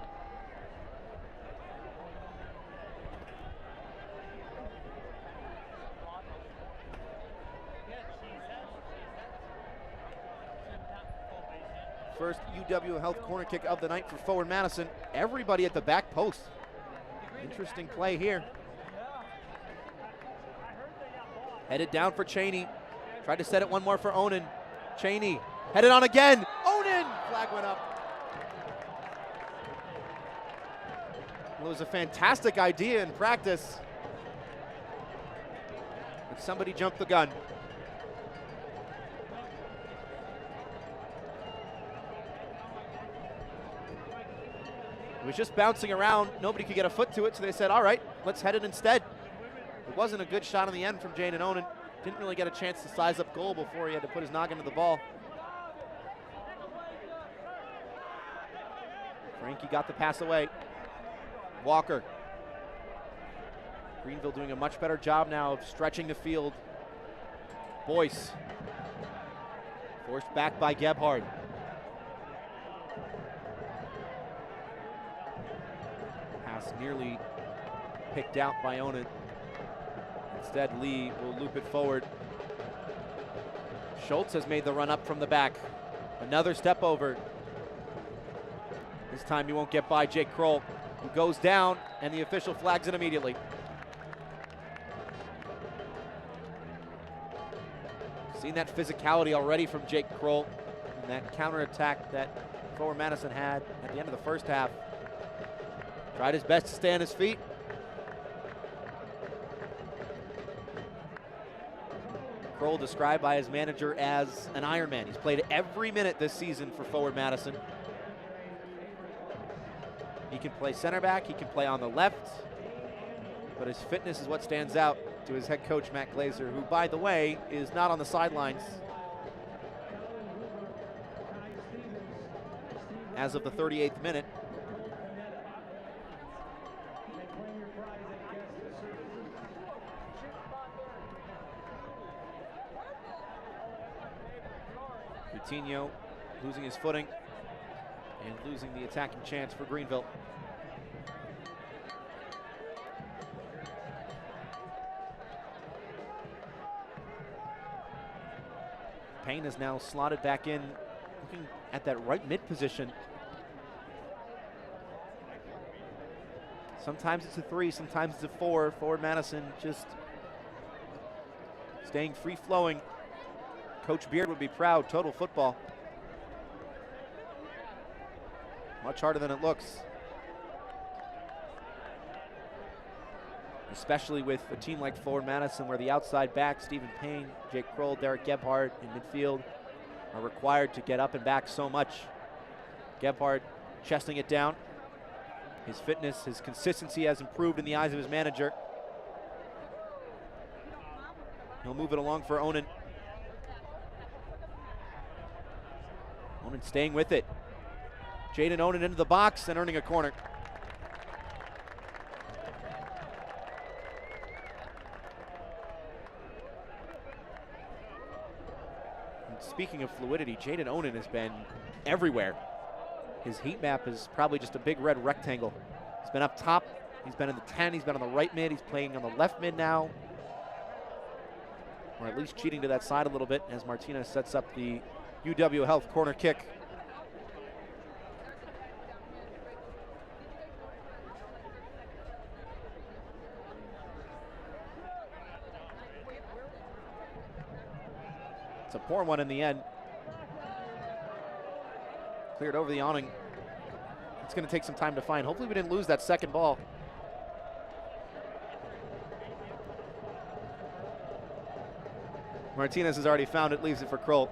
First UW Health corner kick of the night for Forward Madison. Everybody at the back post. Interesting play here. Headed down for Cheney. Tried to set it one more for Onan. Cheney headed on again. Onan! Flag went up. Well, it was a fantastic idea in practice, but somebody jumped the gun. It was just bouncing around. Nobody could get a foot to it, so they said, all right, let's head it instead. It wasn't a good shot in the end from Jaden Onan. Didn't really get a chance to size up goal before he had to put his noggin to the ball. Frankie got the pass away. Walker. Greenville doing a much better job now of stretching the field. Boyce. Forced back by Gebhard. Pass nearly picked out by Onan. Instead, Lee will loop it forward. Schultz has made the run up from the back. Another step over. This time he won't get by Jake Kroll, who goes down, and the official flags it immediately. Seen that physicality already from Jake Kroll, and that counterattack that Forward Madison had at the end of the first half. Tried his best to stay on his feet. Kroll described by his manager as an Ironman. He's played every minute this season for Forward Madison. He can play center back, he can play on the left, but his fitness is what stands out to his head coach, Matt Glazer, who, by the way, is not on the sidelines as of the 38th minute. Coutinho losing his footing and losing the attacking chance for Greenville. Payne is now slotted back in, looking at that right mid position. Sometimes it's a 3, sometimes it's a 4. Forward Madison just staying free-flowing. Coach Beard would be proud. Total football. Much harder than it looks. Especially with a team like Forward Madison, where the outside backs, Stephen Payne, Jake Kroll, Derek Gebhard in midfield, are required to get up and back so much. Gebhard chesting it down. His fitness, his consistency has improved in the eyes of his manager. He'll move it along for Onan. Onan staying with it. Jaden Onan into the box and earning a corner. And speaking of fluidity, Jaden Onan has been everywhere. His heat map is probably just a big red rectangle. He's been up top, he's been in the 10, he's been on the right mid, he's playing on the left mid now. Or at least cheating to that side a little bit as Martinez sets up the UW Health corner kick. It's a poor one in the end. Cleared over the awning. It's going to take some time to find. Hopefully we didn't lose that second ball. Martinez has already found it, leaves it for Kroll.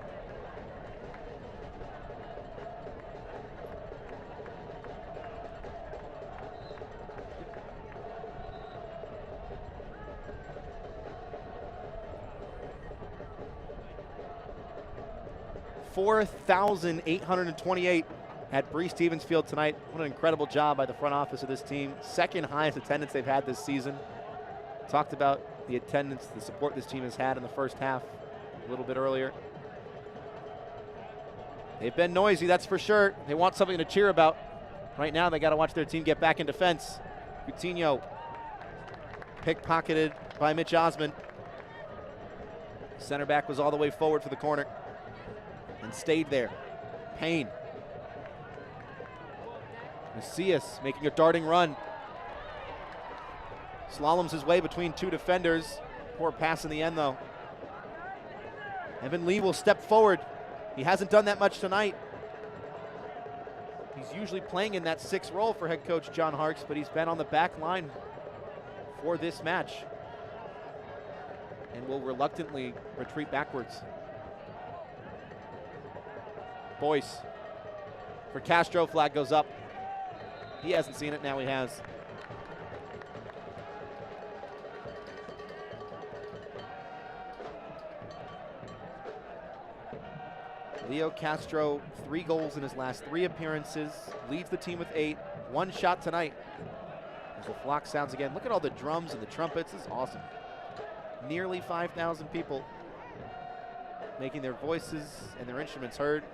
$4,828 at Bree Stevens Field tonight. What an incredible job by the front office of this team. Second highest attendance they've had this season. Talked about the attendance, the support this team has had in the first half a little bit earlier. They've been noisy, that's for sure. They want something to cheer about. Right now, they got to watch their team get back in defense. Coutinho, pickpocketed by Mitch Osmond. Center back was all the way forward for the corner and stayed there. Payne. Macias making a darting run. Slaloms his way between two defenders. Poor pass in the end, though. Evan Lee will step forward. He hasn't done that much tonight. He's usually playing in that 6 role for head coach John Harkes, but he's been on the back line for this match and will reluctantly retreat backwards. Boyce for Castro, flag goes up. He hasn't seen it, now he has. Leo Castro, 3 goals in his last 3 appearances, leads the team with 8, 1 shot tonight. As the flock sounds again, look at all the drums and the trumpets, this is awesome. Nearly 5,000 people making their voices and their instruments heard.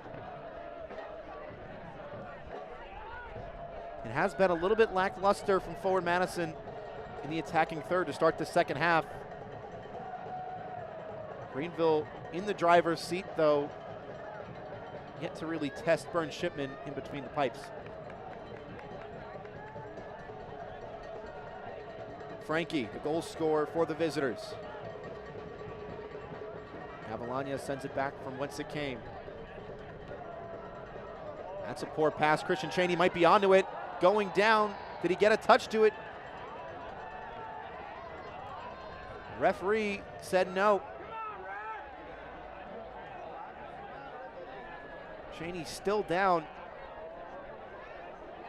It has been a little bit lackluster from forward Madison in the attacking third to start the second half. Greenville in the driver's seat, though, yet to really test Burn Shipman in between the pipes. Frankie, the goal scorer for the visitors. Gavilania sends it back from whence it came. That's a poor pass. Christian Cheney might be onto it. Going down. Did he get a touch to it? Referee said no. Cheney still down.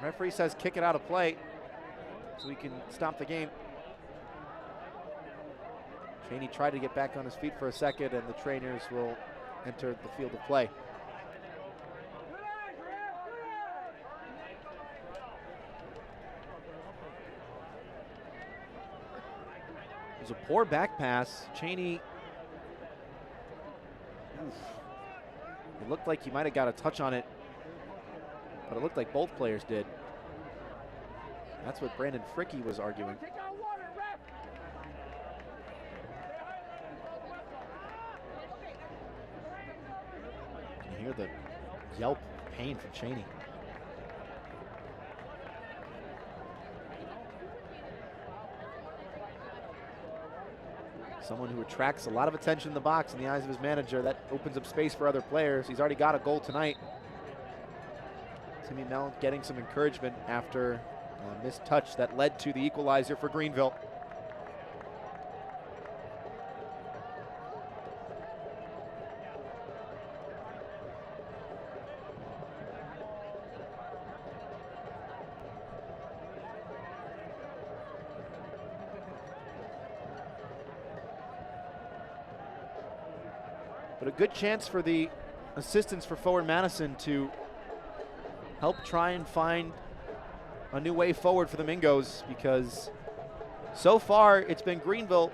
Referee says kick it out of play so we can stop the game. Cheney tried to get back on his feet for a second, and the trainers will enter the field of play. It was a poor back pass. Cheney, it looked like he might have got a touch on it, but it looked like both players did. That's what Brandon Fricke was arguing. You hear the yelp of pain from Cheney. Someone who attracts a lot of attention in the box in the eyes of his manager. That opens up space for other players. He's already got a goal tonight. Timmy Mellon getting some encouragement after a missed touch that led to the equalizer for Greenville. But a good chance for the assistants for forward Madison to help try and find a new way forward for the Mingos, because so far it's been Greenville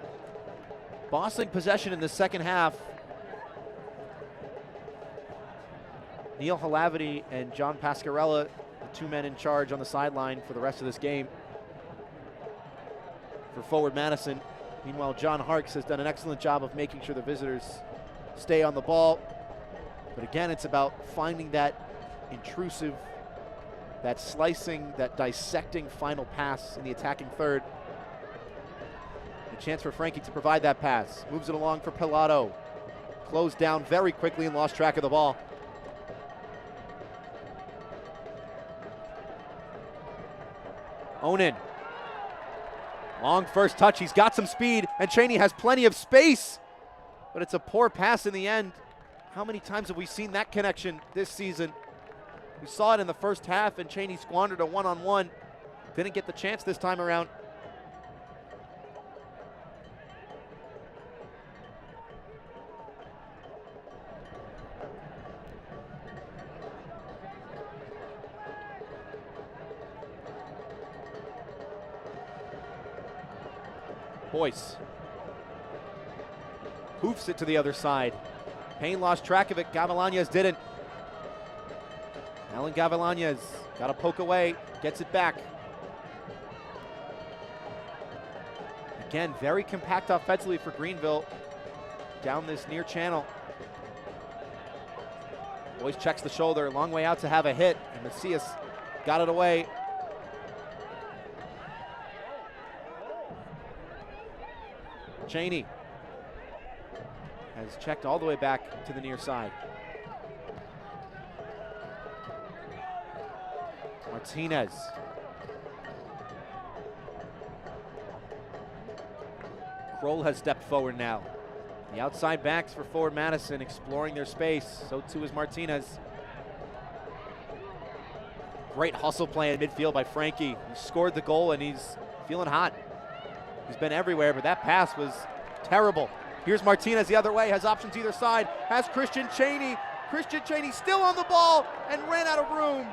bossing possession in the second half. Neil Halavity and John Pascarella, the 2 men in charge on the sideline for the rest of this game for forward Madison. Meanwhile, John Harks has done an excellent job of making sure the visitors stay on the ball. But again, it's about finding that intrusive, that slicing, that dissecting final pass in the attacking third. A chance for Frankie to provide that pass. Moves it along for Pilato. Closed down very quickly and lost track of the ball. Onan. Long first touch, he's got some speed, and Cheney has plenty of space, but it's a poor pass in the end. How many times have we seen that connection this season? We saw it in the first half, and Cheney squandered a one-on-one. Didn't get the chance this time around. Boyce hoofs it to the other side. Payne lost track of it. Gavilanes didn't. Alan Gavilanes got to poke away, gets it back. Again, very compact offensively for Greenville down this near channel. Boyce checks the shoulder, long way out to have a hit, and Macias got it away. Cheney has checked all the way back to the near side. Martinez. Kroll has stepped forward now. The outside backs for forward Madison exploring their space. So too is Martinez. Great hustle play in midfield by Frankie. He scored the goal and he's feeling hot. He's been everywhere, but that pass was terrible. Here's Martinez the other way, has options either side, has Christian Cheney. Christian Cheney still on the ball and ran out of room.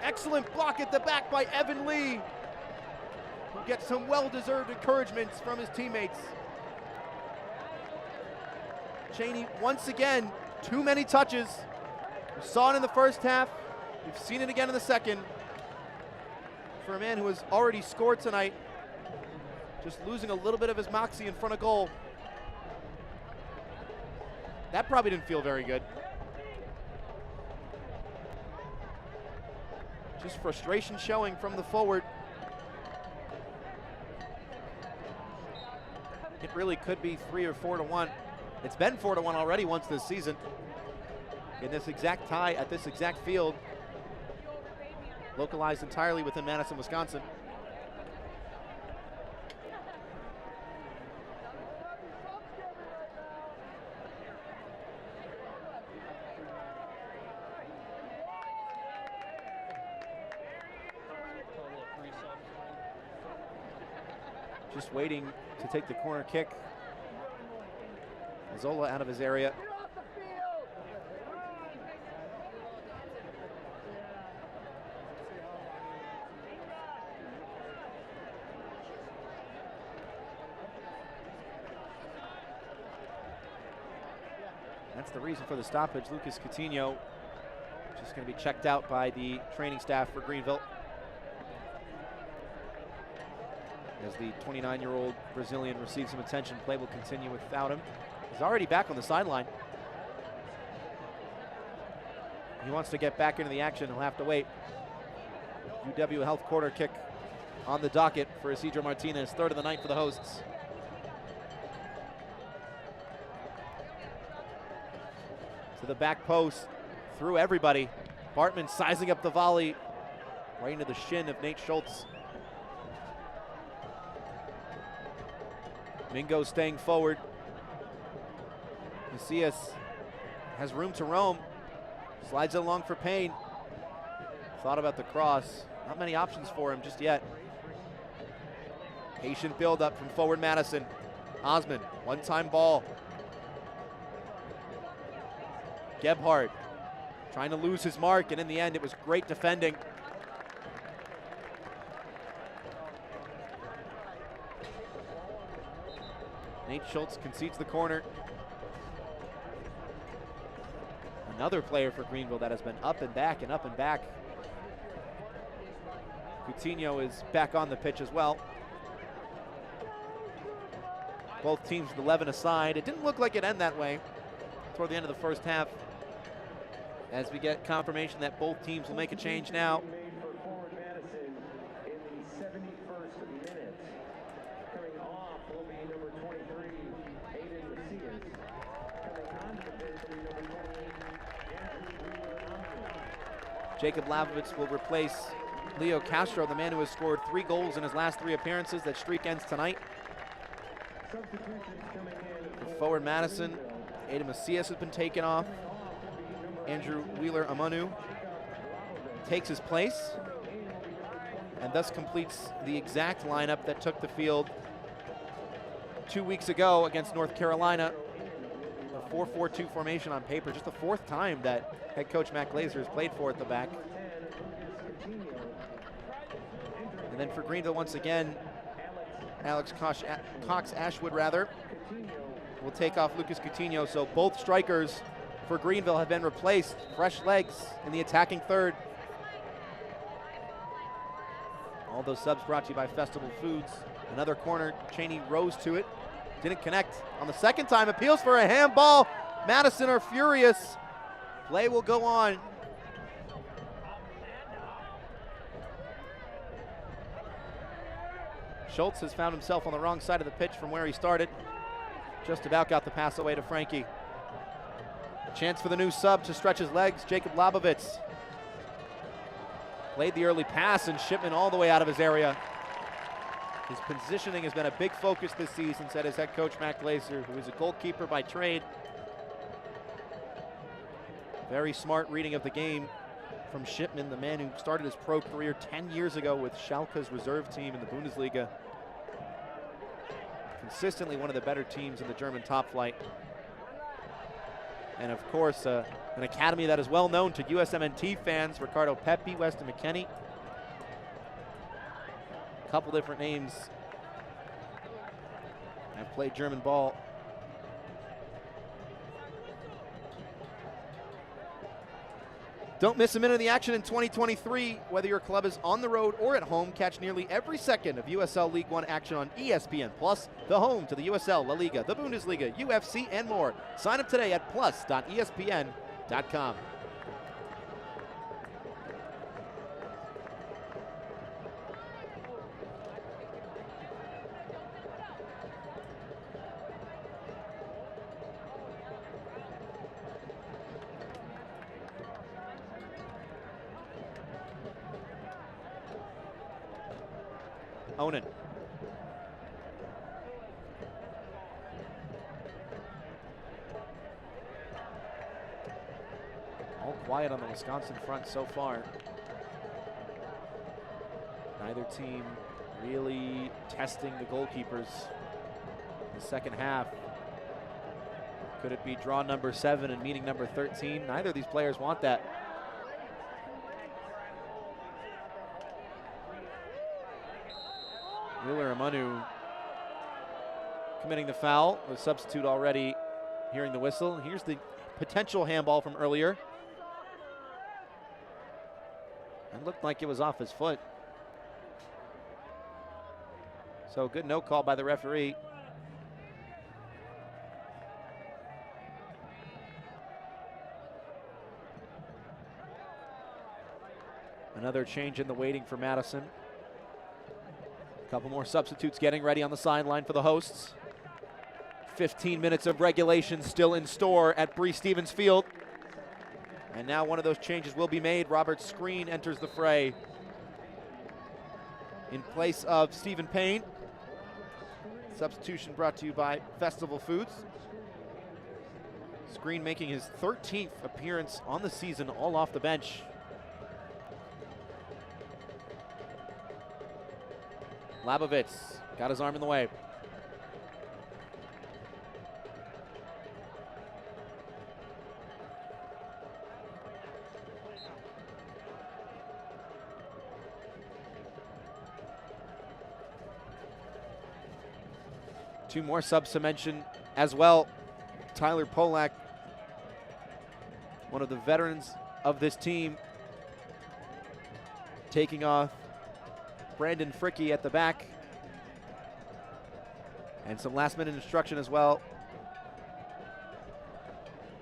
Excellent block at the back by Evan Lee, who gets some well-deserved encouragements from his teammates. Cheney, once again, too many touches. We saw it in the first half. We've seen it again in the second. For a man who has already scored tonight, just losing a little bit of his moxie in front of goal. That probably didn't feel very good. Just frustration showing from the forward. It really could be 3 or 4 to 1. It's been 4 to 1 already once this season. In this exact tie at this exact field, localized entirely within Madison, Wisconsin. Just waiting to take the corner kick. Zola out of his area. That's the reason for the stoppage. Lucas Coutinho just going to be checked out by the training staff for Greenville, as the 29-year-old Brazilian receives some attention. Play will continue without him. He's already back on the sideline. He wants to get back into the action. He'll have to wait. UW Health corner kick on the docket for Isidro Martinez, third of the night for the hosts. To the back post, through everybody. Bartman sizing up the volley right into the shin of Nate Schultz. Mingo staying forward. Macias has room to roam. Slides it along for Payne. Thought about the cross. Not many options for him just yet. Patient build-up from forward Madison. Osman, one-time ball. Gebhardt trying to lose his mark, and in the end it was great defending. Nate Schultz concedes the corner. Another player for Greenville that has been up and back and up and back. Coutinho is back on the pitch as well. Both teams with 11 aside. It didn't look like it'd end that way toward the end of the first half, as we get confirmation that both teams will make a change now. Jacob Lavovitz will replace Leo Castro, the man who has scored 3 goals in his last 3 appearances. That streak ends tonight. For forward Madison, Adam Macias has been taken off. Andrew Wheeler-Amanu takes his place and thus completes the exact lineup that took the field 2 weeks ago against North Carolina. A 4-4-2 formation on paper, just the 4th time that head coach Matt Glazer has played for at the back. And then for Greenville, once again, Alex Cox-Ashwood will take off Lucas Coutinho. So both strikers for Greenville have been replaced. Fresh legs in the attacking third. All those subs brought to you by Festival Foods. Another corner, Cheney rose to it. Didn't connect on the second time. Appeals for a handball. Madison are furious. Play will go on. Schultz has found himself on the wrong side of the pitch from where he started. Just about got the pass away to Frankie. A chance for the new sub to stretch his legs, Jacob Labovitz. Played the early pass, and Shipman all the way out of his area. His positioning has been a big focus this season, said his head coach Matt Glazer, who is a goalkeeper by trade. Very smart reading of the game from Shipman, the man who started his pro career 10 years ago with Schalke's reserve team in the Bundesliga. Consistently one of the better teams in the German top flight. And of course, an academy that is well known to USMNT fans, Ricardo Pepi, Weston McKennie. A couple different names have played German ball. Don't miss a minute of the action in 2023. Whether your club is on the road or at home, catch nearly every second of USL League One action on ESPN+, the home to the USL, La Liga, the Bundesliga, UFC, and more. Sign up today at plus.espn.com. Onan. All quiet on the Wisconsin front so far. Neither team really testing the goalkeepers in the second half. Could it be draw number 7 and meeting number 13? Neither of these players want that. Wheeler Amanu committing the foul. The substitute already hearing the whistle. Here's the potential handball from earlier. It looked like it was off his foot. So good no call by the referee. Another change in the waiting for Madison. A couple more substitutes getting ready on the sideline for the hosts. 15 minutes of regulation still in store at Bree Stevens Field. And now one of those changes will be made. Robert Screen enters the fray in place of Stephen Payne. Substitution brought to you by Festival Foods. Screen making his 13th appearance on the season, all off the bench. Labovitz got his arm in the way. Two more subs to mention as well. Tyler Polak, one of the veterans of this team, taking off Brandon Fricky at the back. And some last minute instruction as well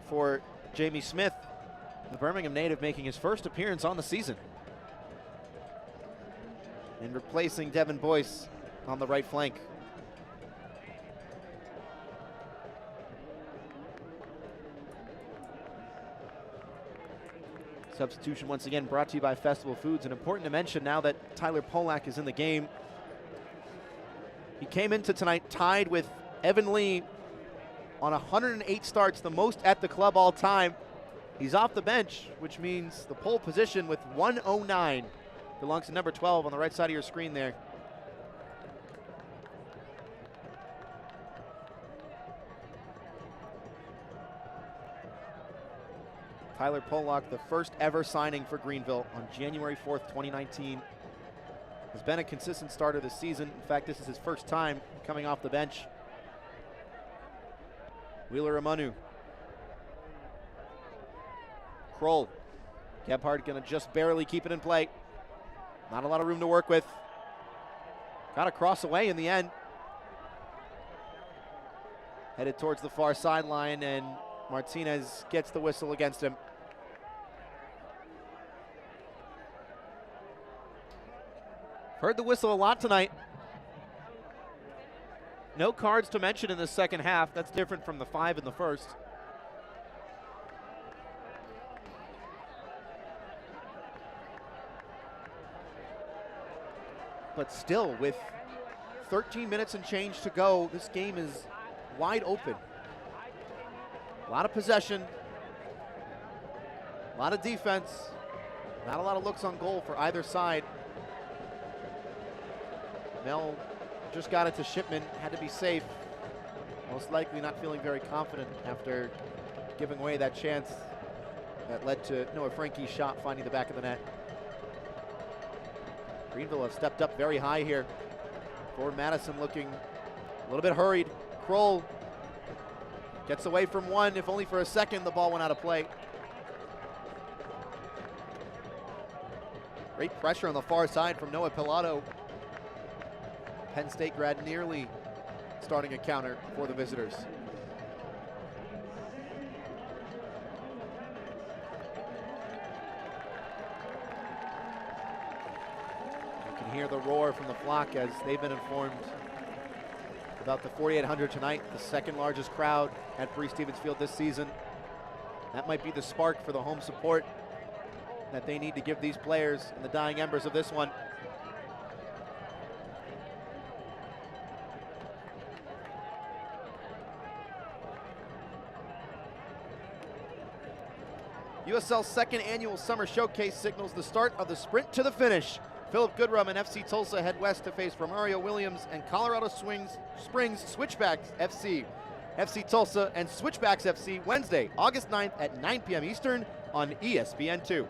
for Jamie Smith, the Birmingham native, making his first appearance on the season and replacing Devin Boyce on the right flank. Substitution once again brought to you by Festival Foods. And important to mention now that Tyler Polak is in the game. He came into tonight tied with Evan Lee on 108 starts, the most at the club all time. He's off the bench, which means the pole position with 109 belongs to number 12 on the right side of your screen there. Tyler Polak, the first ever signing for Greenville on January 4th, 2019. Has been a consistent starter this season. In fact, this is his first time coming off the bench. Wheeler Amanu. Kroll. Gebhardt gonna just barely keep it in play. Not a lot of room to work with. Got a cross away in the end. Headed towards the far sideline, and Martinez gets the whistle against him. Heard the whistle a lot tonight. No cards to mention in the second half. That's different from the 5 in the first. But still, with 13 minutes and change to go, this game is wide open. A lot of possession, a lot of defense, Not a lot of looks on goal for either side. Mel just got it to Shipman, had to be safe. Most likely not feeling very confident after giving away that chance that led to Noah Frankie's shot finding the back of the net. Greenville have stepped up very high here. Forward Madison looking a little bit hurried. Kroll gets away from one, if only for a second. The ball went out of play. Great pressure on the far side from Noah Pilato. Penn State grad nearly starting a counter for the visitors. You can hear the roar from the flock as they've been informed about the 4,800 tonight, the second largest crowd at Bree Stevens Field this season. That might be the spark for the home support that they need to give these players in the dying embers of this one. USL's second annual summer showcase signals the start of the sprint to the finish. Philip Goodrum and FC Tulsa head west to face Romario Williams and Colorado Springs Switchbacks FC. FC Tulsa and Switchbacks FC Wednesday, August 9th at 9 p.m. Eastern on ESPN2.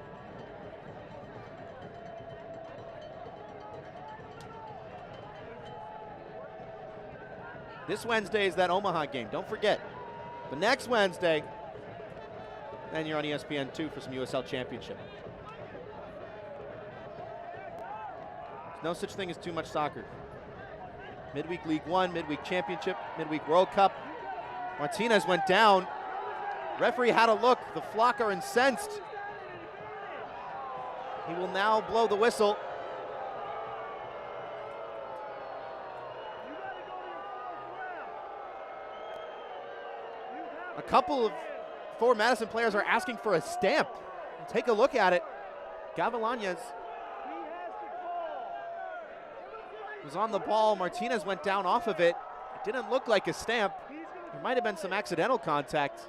This Wednesday is that Omaha game, don't forget. But next Wednesday, then you're on ESPN2 for some USL Championship. There's no such thing as too much soccer. Midweek League One, Midweek Championship, Midweek World Cup. Martinez went down. Referee had a look. The flock are incensed. He will now blow the whistle. A couple of forward Madison players are asking for a stamp. Take a look at it. Gavilanes was on the ball. Martinez went down off of it. It didn't look like a stamp. There might have been some accidental contact.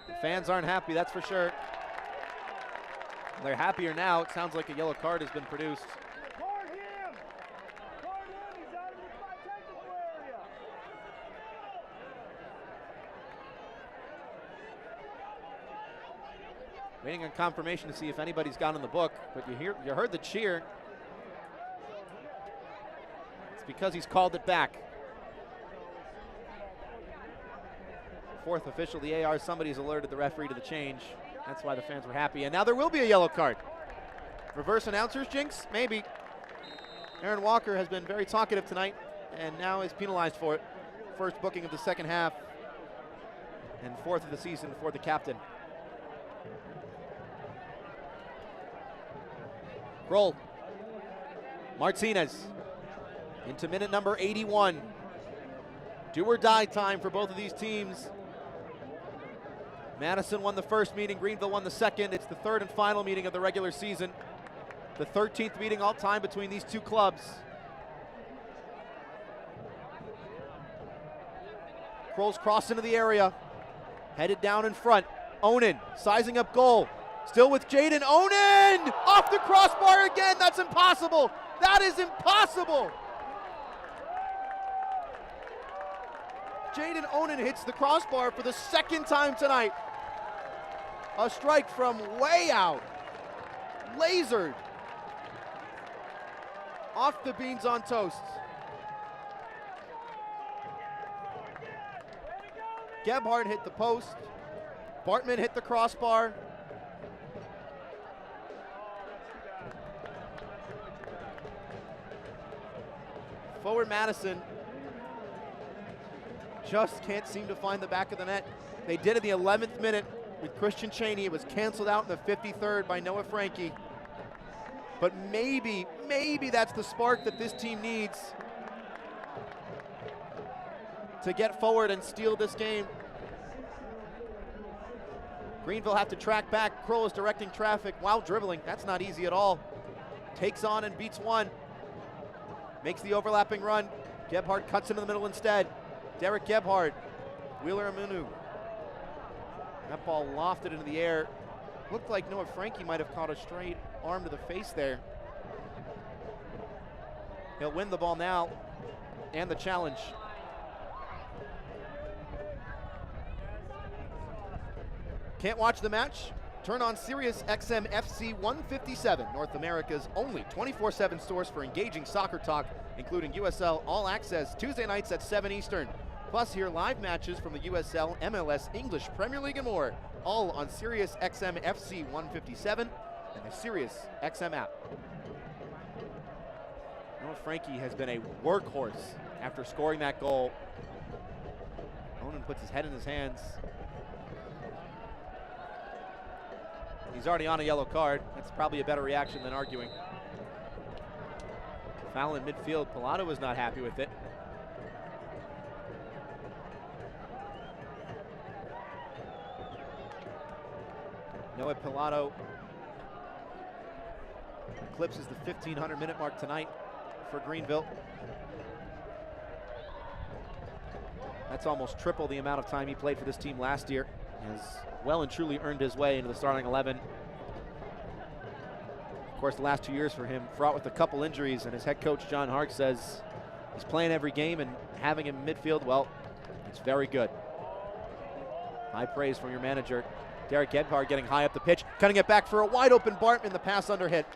The fans aren't happy, that's for sure. They're happier now. It sounds like a yellow card has been produced. Waiting on confirmation to see if anybody's gone in the book, but you heard the cheer. It's because he's called it back. Fourth official, the AR, somebody's alerted the referee to the change. That's why the fans were happy. And now there will be a yellow card. Reverse announcers, Jinx? Maybe. Aaron Walker has been very talkative tonight and now is penalized for it. First booking of the second half and fourth of the season for the captain. Kroll. Martinez into minute number 81. Do or die time for both of these teams. Madison won the first meeting, Greenville won the second. It's the third and final meeting of the regular season. The 13th meeting all time between these two clubs. Kroll's crossed into the area, headed down in front. Onan sizing up goal. Still with Jaden Onan! Off the crossbar again! That's impossible! That is impossible! Jaden Onan hits the crossbar for the second time tonight. A strike from way out. Lasered. Off the beans on toast. Gebhardt hit the post. Bartman hit the crossbar. Forward Madison just can't seem to find the back of the net. They did in the 11th minute with Christian Cheney. It was canceled out in the 53rd by Noah Frankie. But maybe that's the spark that this team needs to get forward and steal this game. Greenville have to track back. Kroll is directing traffic while dribbling. That's not easy at all. Takes on and beats one. Makes the overlapping run. Gebhardt cuts into the middle instead. Derek Gebhardt. Wheeler Amunu That ball lofted into the air. Looked like Noah Frankie might have caught a straight arm to the face there. He'll win the ball now and the challenge. Can't watch the match? Turn on Sirius XM FC 157, North America's only 24/7 source for engaging soccer talk, including USL All Access Tuesday nights at 7 Eastern. Plus, hear live matches from the USL, MLS, English, Premier League, and more, all on Sirius XM FC 157 and the Sirius XM app. Noah Frankie has been a workhorse after scoring that goal. Onan puts his head in his hands. He's already on a yellow card. That's probably a better reaction than arguing. Foul in midfield. Pilato was not happy with it. Noah Pilato eclipses the 1,500-minute mark tonight for Greenville. That's almost triple the amount of time he played for this team last year. He has well and truly earned his way into the starting 11. Of course, the last 2 years for him fraught with a couple injuries, and his head coach John Hart says he's playing every game, and having him in midfield, well, it's very good. High praise from your manager. Derek Edvard getting high up the pitch, cutting it back for a wide open Bartman, the pass under hit.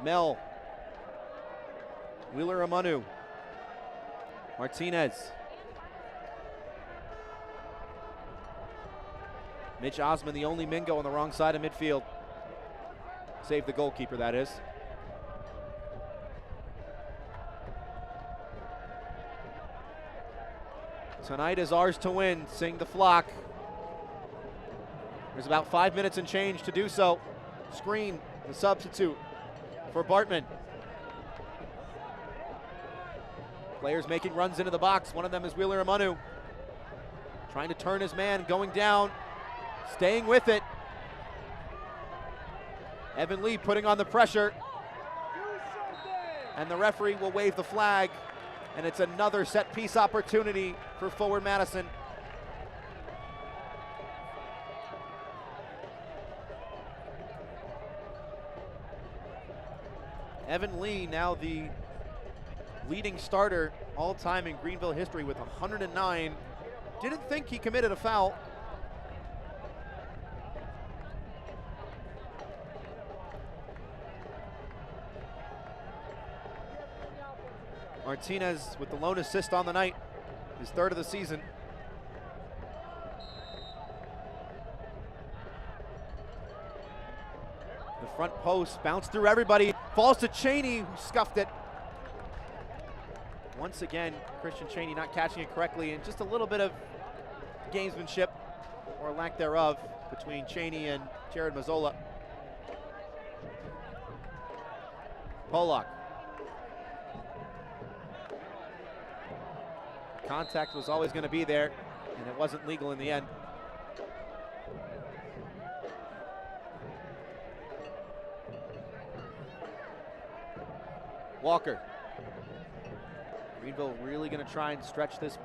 Mel. Wheeler Amanu. Martinez. Mitch Osman, the only Mingo on the wrong side of midfield. Save the goalkeeper, that is. Tonight is ours to win, sing the flock. There's about 5 minutes and change to do so. Screen, the substitute for Bartman. Players making runs into the box. One of them is Wheeler Amanu. Trying to turn his man, going down, staying with it. Evan Lee putting on the pressure. And the referee will wave the flag. And it's another set piece opportunity for Forward Madison. Evan Lee, now the leading starter all time in Greenville history with 109. Didn't think he committed a foul. Martinez with the lone assist on the night, his third of the season. The front post bounced through everybody, falls to Cheney, who scuffed it. Once again, Christian Cheney not catching it correctly, and just a little bit of gamesmanship, or lack thereof, between Cheney and Jared Mazzola. Pollock. Contact was always going to be there, and it wasn't legal in the end. Walker. Greenville really going to try and stretch this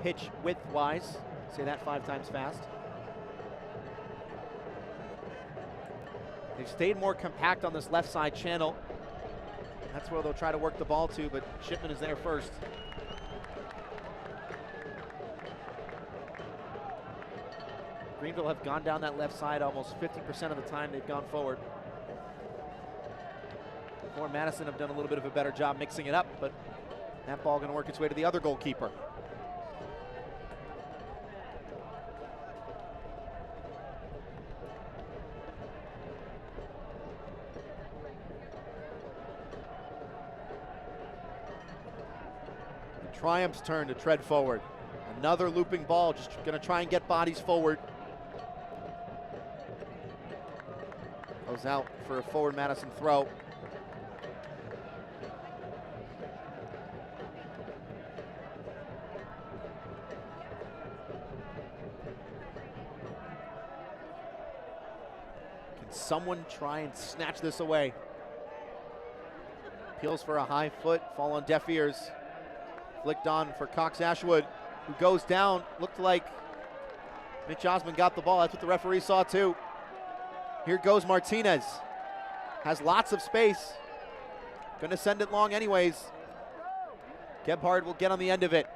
pitch width-wise. Say that 5 times fast. They've stayed more compact on this left side channel. That's where they'll try to work the ball to, but Shipman is there first. Greenville have gone down that left side almost 50% of the time they've gone forward. Forward Madison have done a little bit of a better job mixing it up, but that ball going to work its way to the other goalkeeper. The Triumph's turn to tread forward. Another looping ball, just going to try and get bodies forward. Goes out for a Forward Madison throw. Can someone try and snatch this away? Appeals for a high foot, fall on deaf ears. Flicked on for Cox Ashwood, who goes down. Looked like Mitch Osmond got the ball. That's what the referee saw too. Here goes Martinez. Has lots of space. Gonna send it long anyways. Gebhard will get on the end of it.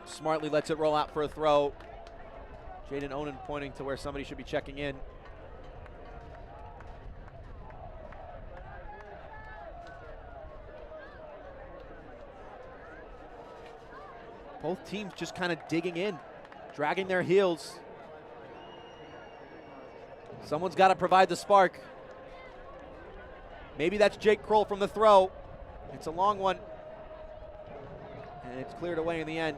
Smartly lets it roll out for a throw. Jaden Onan pointing to where somebody should be checking in. Both teams just kind of digging in, dragging their heels. Someone's got to provide the spark. Maybe that's Jake Kroll from the throw. It's a long one, and it's cleared away in the end.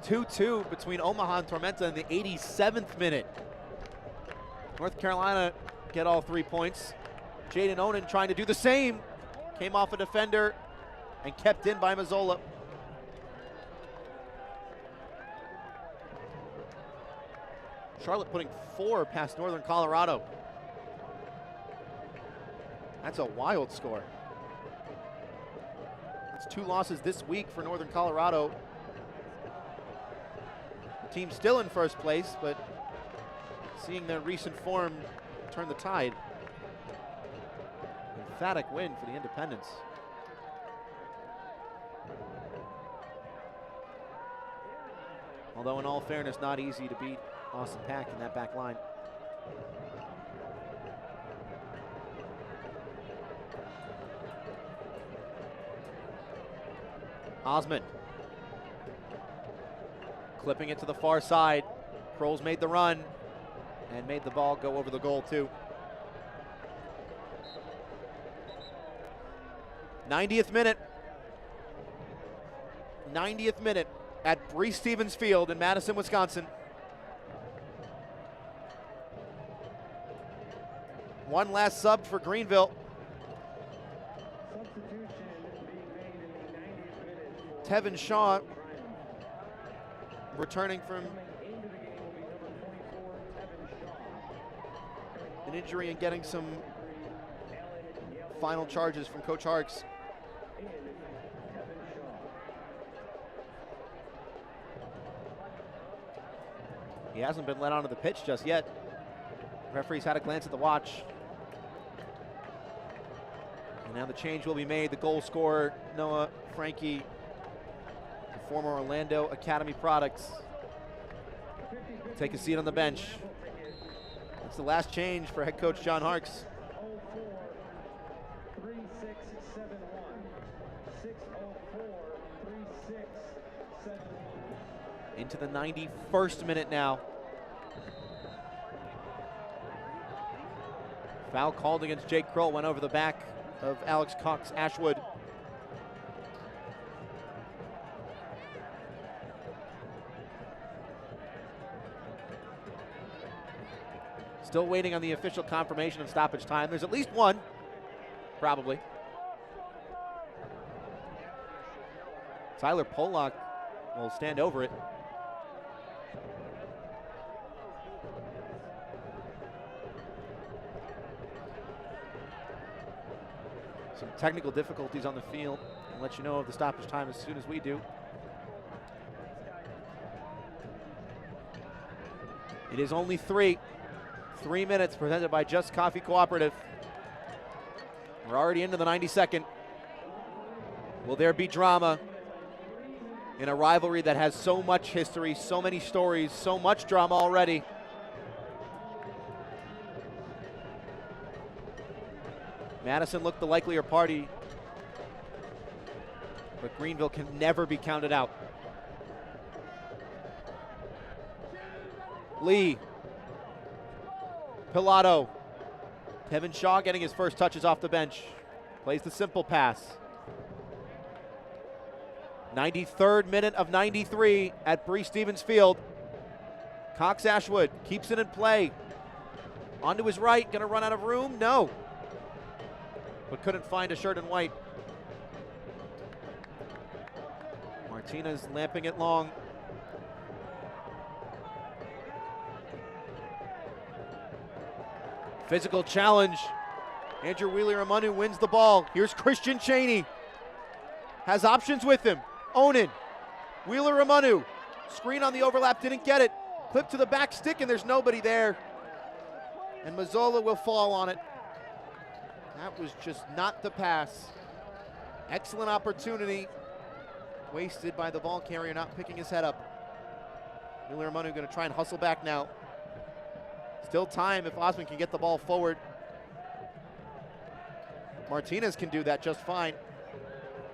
(2-2) between Omaha and Tormenta in the 87th minute. North Carolina get all 3 points. Jaden Onan trying to do the same. Came off a defender and kept in by Mazzola. Charlotte putting 4 past Northern Colorado. That's a wild score. It's 2 losses this week for Northern Colorado. The team's still in first place, but seeing their recent form turn the tide. Emphatic win for the Independents. Although in all fairness, not easy to beat Austin Pack in that back line. Osmond. Clipping it to the far side. Kroll's made the run and made the ball go over the goal too. 90th minute. 90th minute at Breese Stevens Field in Madison, Wisconsin. One last sub for Greenville. Tevin Shaw returning from an injury and getting some final charges from Coach Harks. He hasn't been let onto the pitch just yet. Referee's had a glance at the watch. And now the change will be made. The goal scorer, Noah Frankie, the former Orlando Academy products, take a seat on the bench. It's the last change for head coach John Harks. Into the 91st minute now. Foul called against Jake Kroll, went over the back of Alex Cox Ashwood. Still waiting on the official confirmation of stoppage time. There's at least one, probably. Tyler Pollock will stand over it. Some technical difficulties on the field. I'll let you know of the stoppage time as soon as we do. It is only 3 minutes presented by Just Coffee Cooperative. We're already into the 92nd. Will there be drama in a rivalry that has so much history, so many stories, so much drama already? Madison looked the likelier party, but Greenville can never be counted out. Lee. Pilato. Tevin Shaw getting his first touches off the bench. Plays the simple pass. 93rd minute of 93 at Breese Stevens Field. Cox Ashwood keeps it in play. Onto his right, gonna run out of room? No. But couldn't find a shirt in white. Martinez lamping it long. Physical challenge. Andrew Wheeler-Amanu wins the ball. Here's Christian Cheney. Has options with him. Onan. Wheeler-Amanu. Screen on the overlap, didn't get it. Clip to the back stick, and there's nobody there. And Mazzola will fall on it. That was just not the pass. Excellent opportunity. Wasted by the ball carrier not picking his head up. Wheeler-Amanu going to try and hustle back now. Still time if Osman can get the ball forward. Martinez can do that just fine.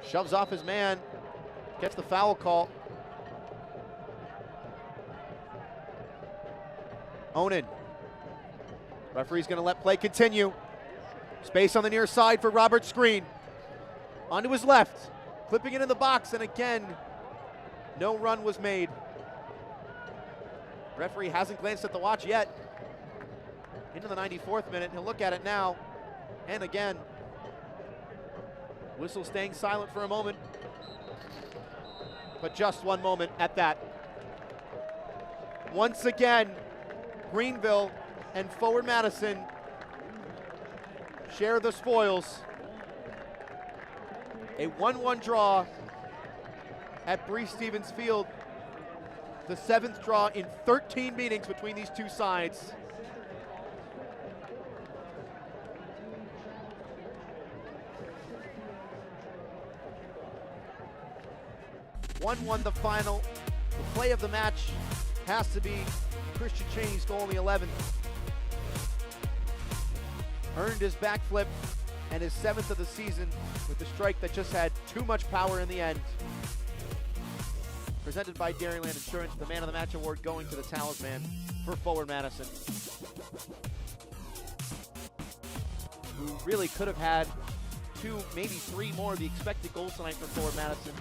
Shoves off his man. Gets the foul call. Onan. Referee's going to let play continue. Space on the near side for Robert Screen. Onto his left. Clipping it in the box, and again, no run was made. Referee hasn't glanced at the watch yet. Into the 94th minute. He'll look at it now. And again. Whistle staying silent for a moment. But just one moment at that. Once again, Greenville and Forward Madison share the spoils. A 1-1 draw at Breese Stevens Field. The 7th draw in 13 meetings between these two sides. One the final. The play of the match has to be Christian Cheney's goal in the 11th. Earned his backflip and his 7th of the season with a strike that just had too much power in the end. Presented by Dairyland Insurance, the Man of the Match award going to the talisman for Forward Madison, who really could have had 2, maybe 3 more of the expected goals tonight for Forward Madison.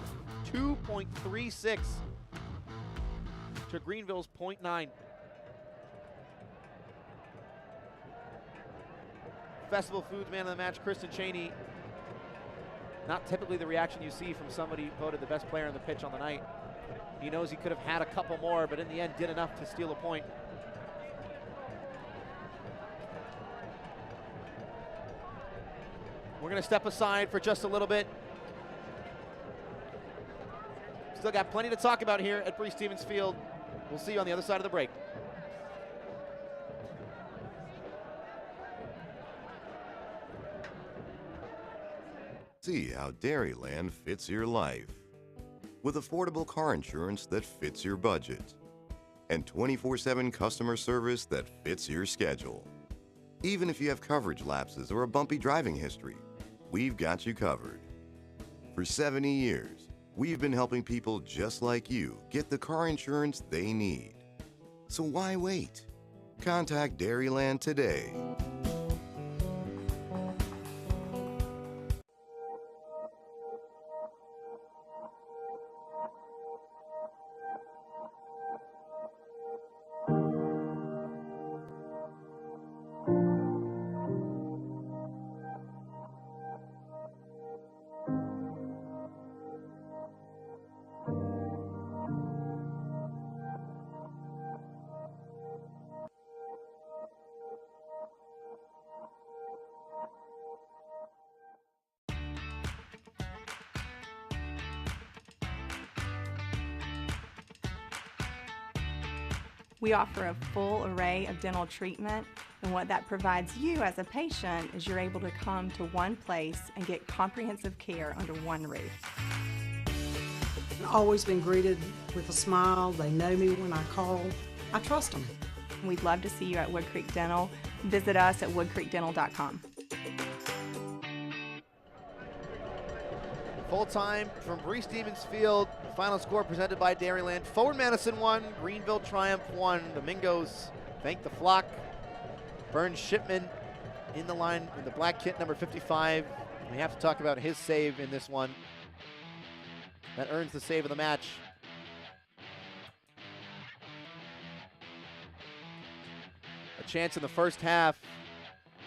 2.36 to Greenville's 0.9. Festival Foods Man of the Match, Christian Cheney. Not typically the reaction you see from somebody voted the best player on the pitch on the night. He knows he could have had a couple more, but in the end did enough to steal a point. We're going to step aside for just a little bit. Still got plenty to talk about here at Breese Stevens Field. We'll see you on the other side of the break. See how Dairyland fits your life. With affordable car insurance that fits your budget. And 24/7 customer service that fits your schedule. Even if you have coverage lapses or a bumpy driving history, we've got you covered. For 70 years, we've been helping people just like you get the car insurance they need. So why wait? Contact Dairyland today. We offer a full array of dental treatment, and what that provides you as a patient is you're able to come to one place and get comprehensive care under one roof. I've always been greeted with a smile. They know me when I call. I trust them. We'd love to see you at Wood Creek Dental. Visit us at woodcreekdental.com. Full time from Breese Stevens Field. Final score presented by Dairyland. Forward Madison 1, Greenville Triumph 1. Domingos thank the flock. Burns Shipman in the line with the black kit, number 55. We have to talk about his save in this one. That earns the save of the match. A chance in the first half.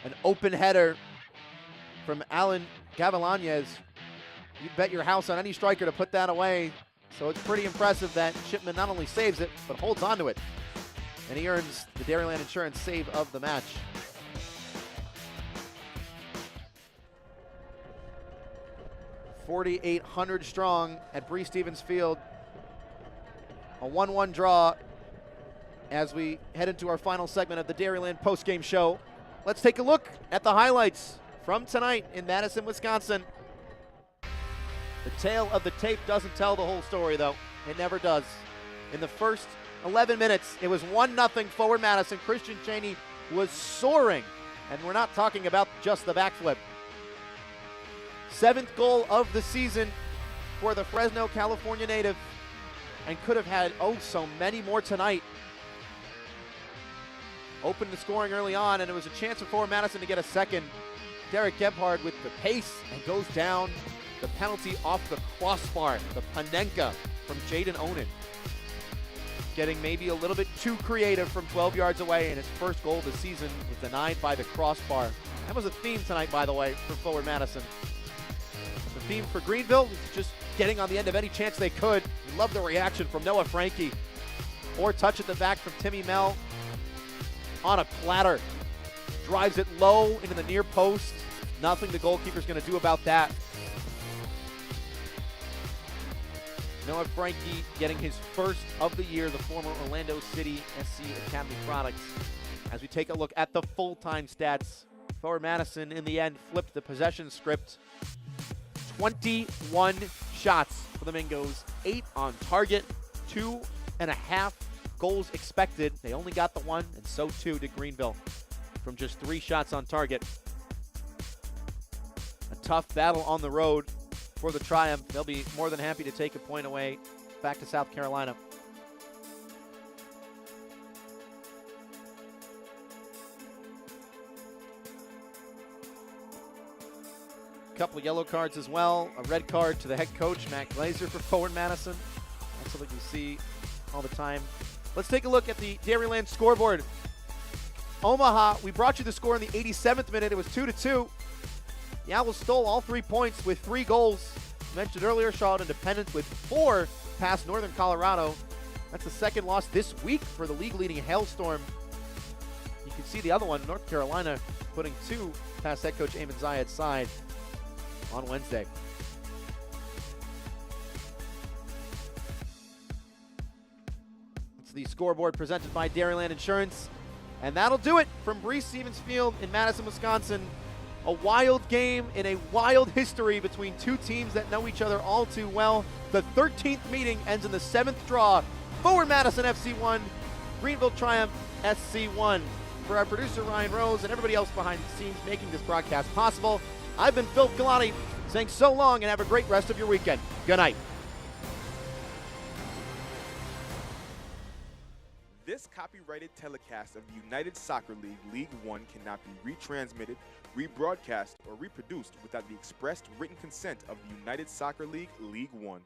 An open header from Alan Gavilanes. You'd bet your house on any striker to put that away. So it's pretty impressive that Shipman not only saves it, but holds on to it. And he earns the Dairyland Insurance save of the match. 4,800 strong at Bree Stevens Field. A 1-1 draw as we head into our final segment of the Dairyland postgame show. Let's take a look at the highlights from tonight in Madison, Wisconsin. The tale of the tape doesn't tell the whole story, though. It never does. In the first 11 minutes, it was 1-0 Forward Madison. Christian Cheney was soaring, and we're not talking about just the backflip. 7th goal of the season for the Fresno, California native, and could have had so many more tonight. Opened the scoring early on, and it was a chance for Forward Madison to get a second. Derek Gebhard with the pace and goes down. The penalty off the crossbar, the Panenka from Jaden Onen. Getting maybe a little bit too creative from 12 yards away, and his first goal of the season was denied by the crossbar. That was a theme tonight, by the way, for Forward Madison. The theme for Greenville was just getting on the end of any chance they could. We love the reaction from Noah Frankie. Or touch at the back from Timmy Mell on a platter. Drives it low into the near post. Nothing the goalkeeper's going to do about that. Noah Frankie getting his first of the year, the former Orlando City SC Academy products. As we take a look at the full-time stats, Forward Madison in the end flipped the possession script. 21 shots for the Mingos, 8 on target, 2.5 goals expected. They only got the 1, and so too did Greenville from just 3 shots on target. A tough battle on the road for the Triumph. They'll be more than happy to take a point away back to South Carolina. A couple of yellow cards as well. A red card to the head coach, Matt Glazer, for Forward Madison. That's something we see all the time. Let's take a look at the Dairyland scoreboard. Omaha, we brought you the score in the 87th minute. It was 2-2. The Owls stole all 3 points with 3 goals. Mentioned earlier, Charlotte Independence with 4 past Northern Colorado. That's the second loss this week for the league-leading Hailstorm. You can see the other one, North Carolina, putting 2 past head coach Eamon Zayed's side on Wednesday. It's the scoreboard presented by Dairyland Insurance. And that'll do it from Bree Stevens Field in Madison, Wisconsin. A wild game in a wild history between two teams that know each other all too well. The 13th meeting ends in the 7th draw. Forward Madison FC 1, Greenville Triumph SC 1. For our producer Ryan Rose and everybody else behind the scenes making this broadcast possible, I've been Phil Galati saying so long and have a great rest of your weekend. Good night. This copyrighted telecast of the United Soccer League League One cannot be retransmitted, rebroadcast, or reproduced without the expressed written consent of the United Soccer League League One.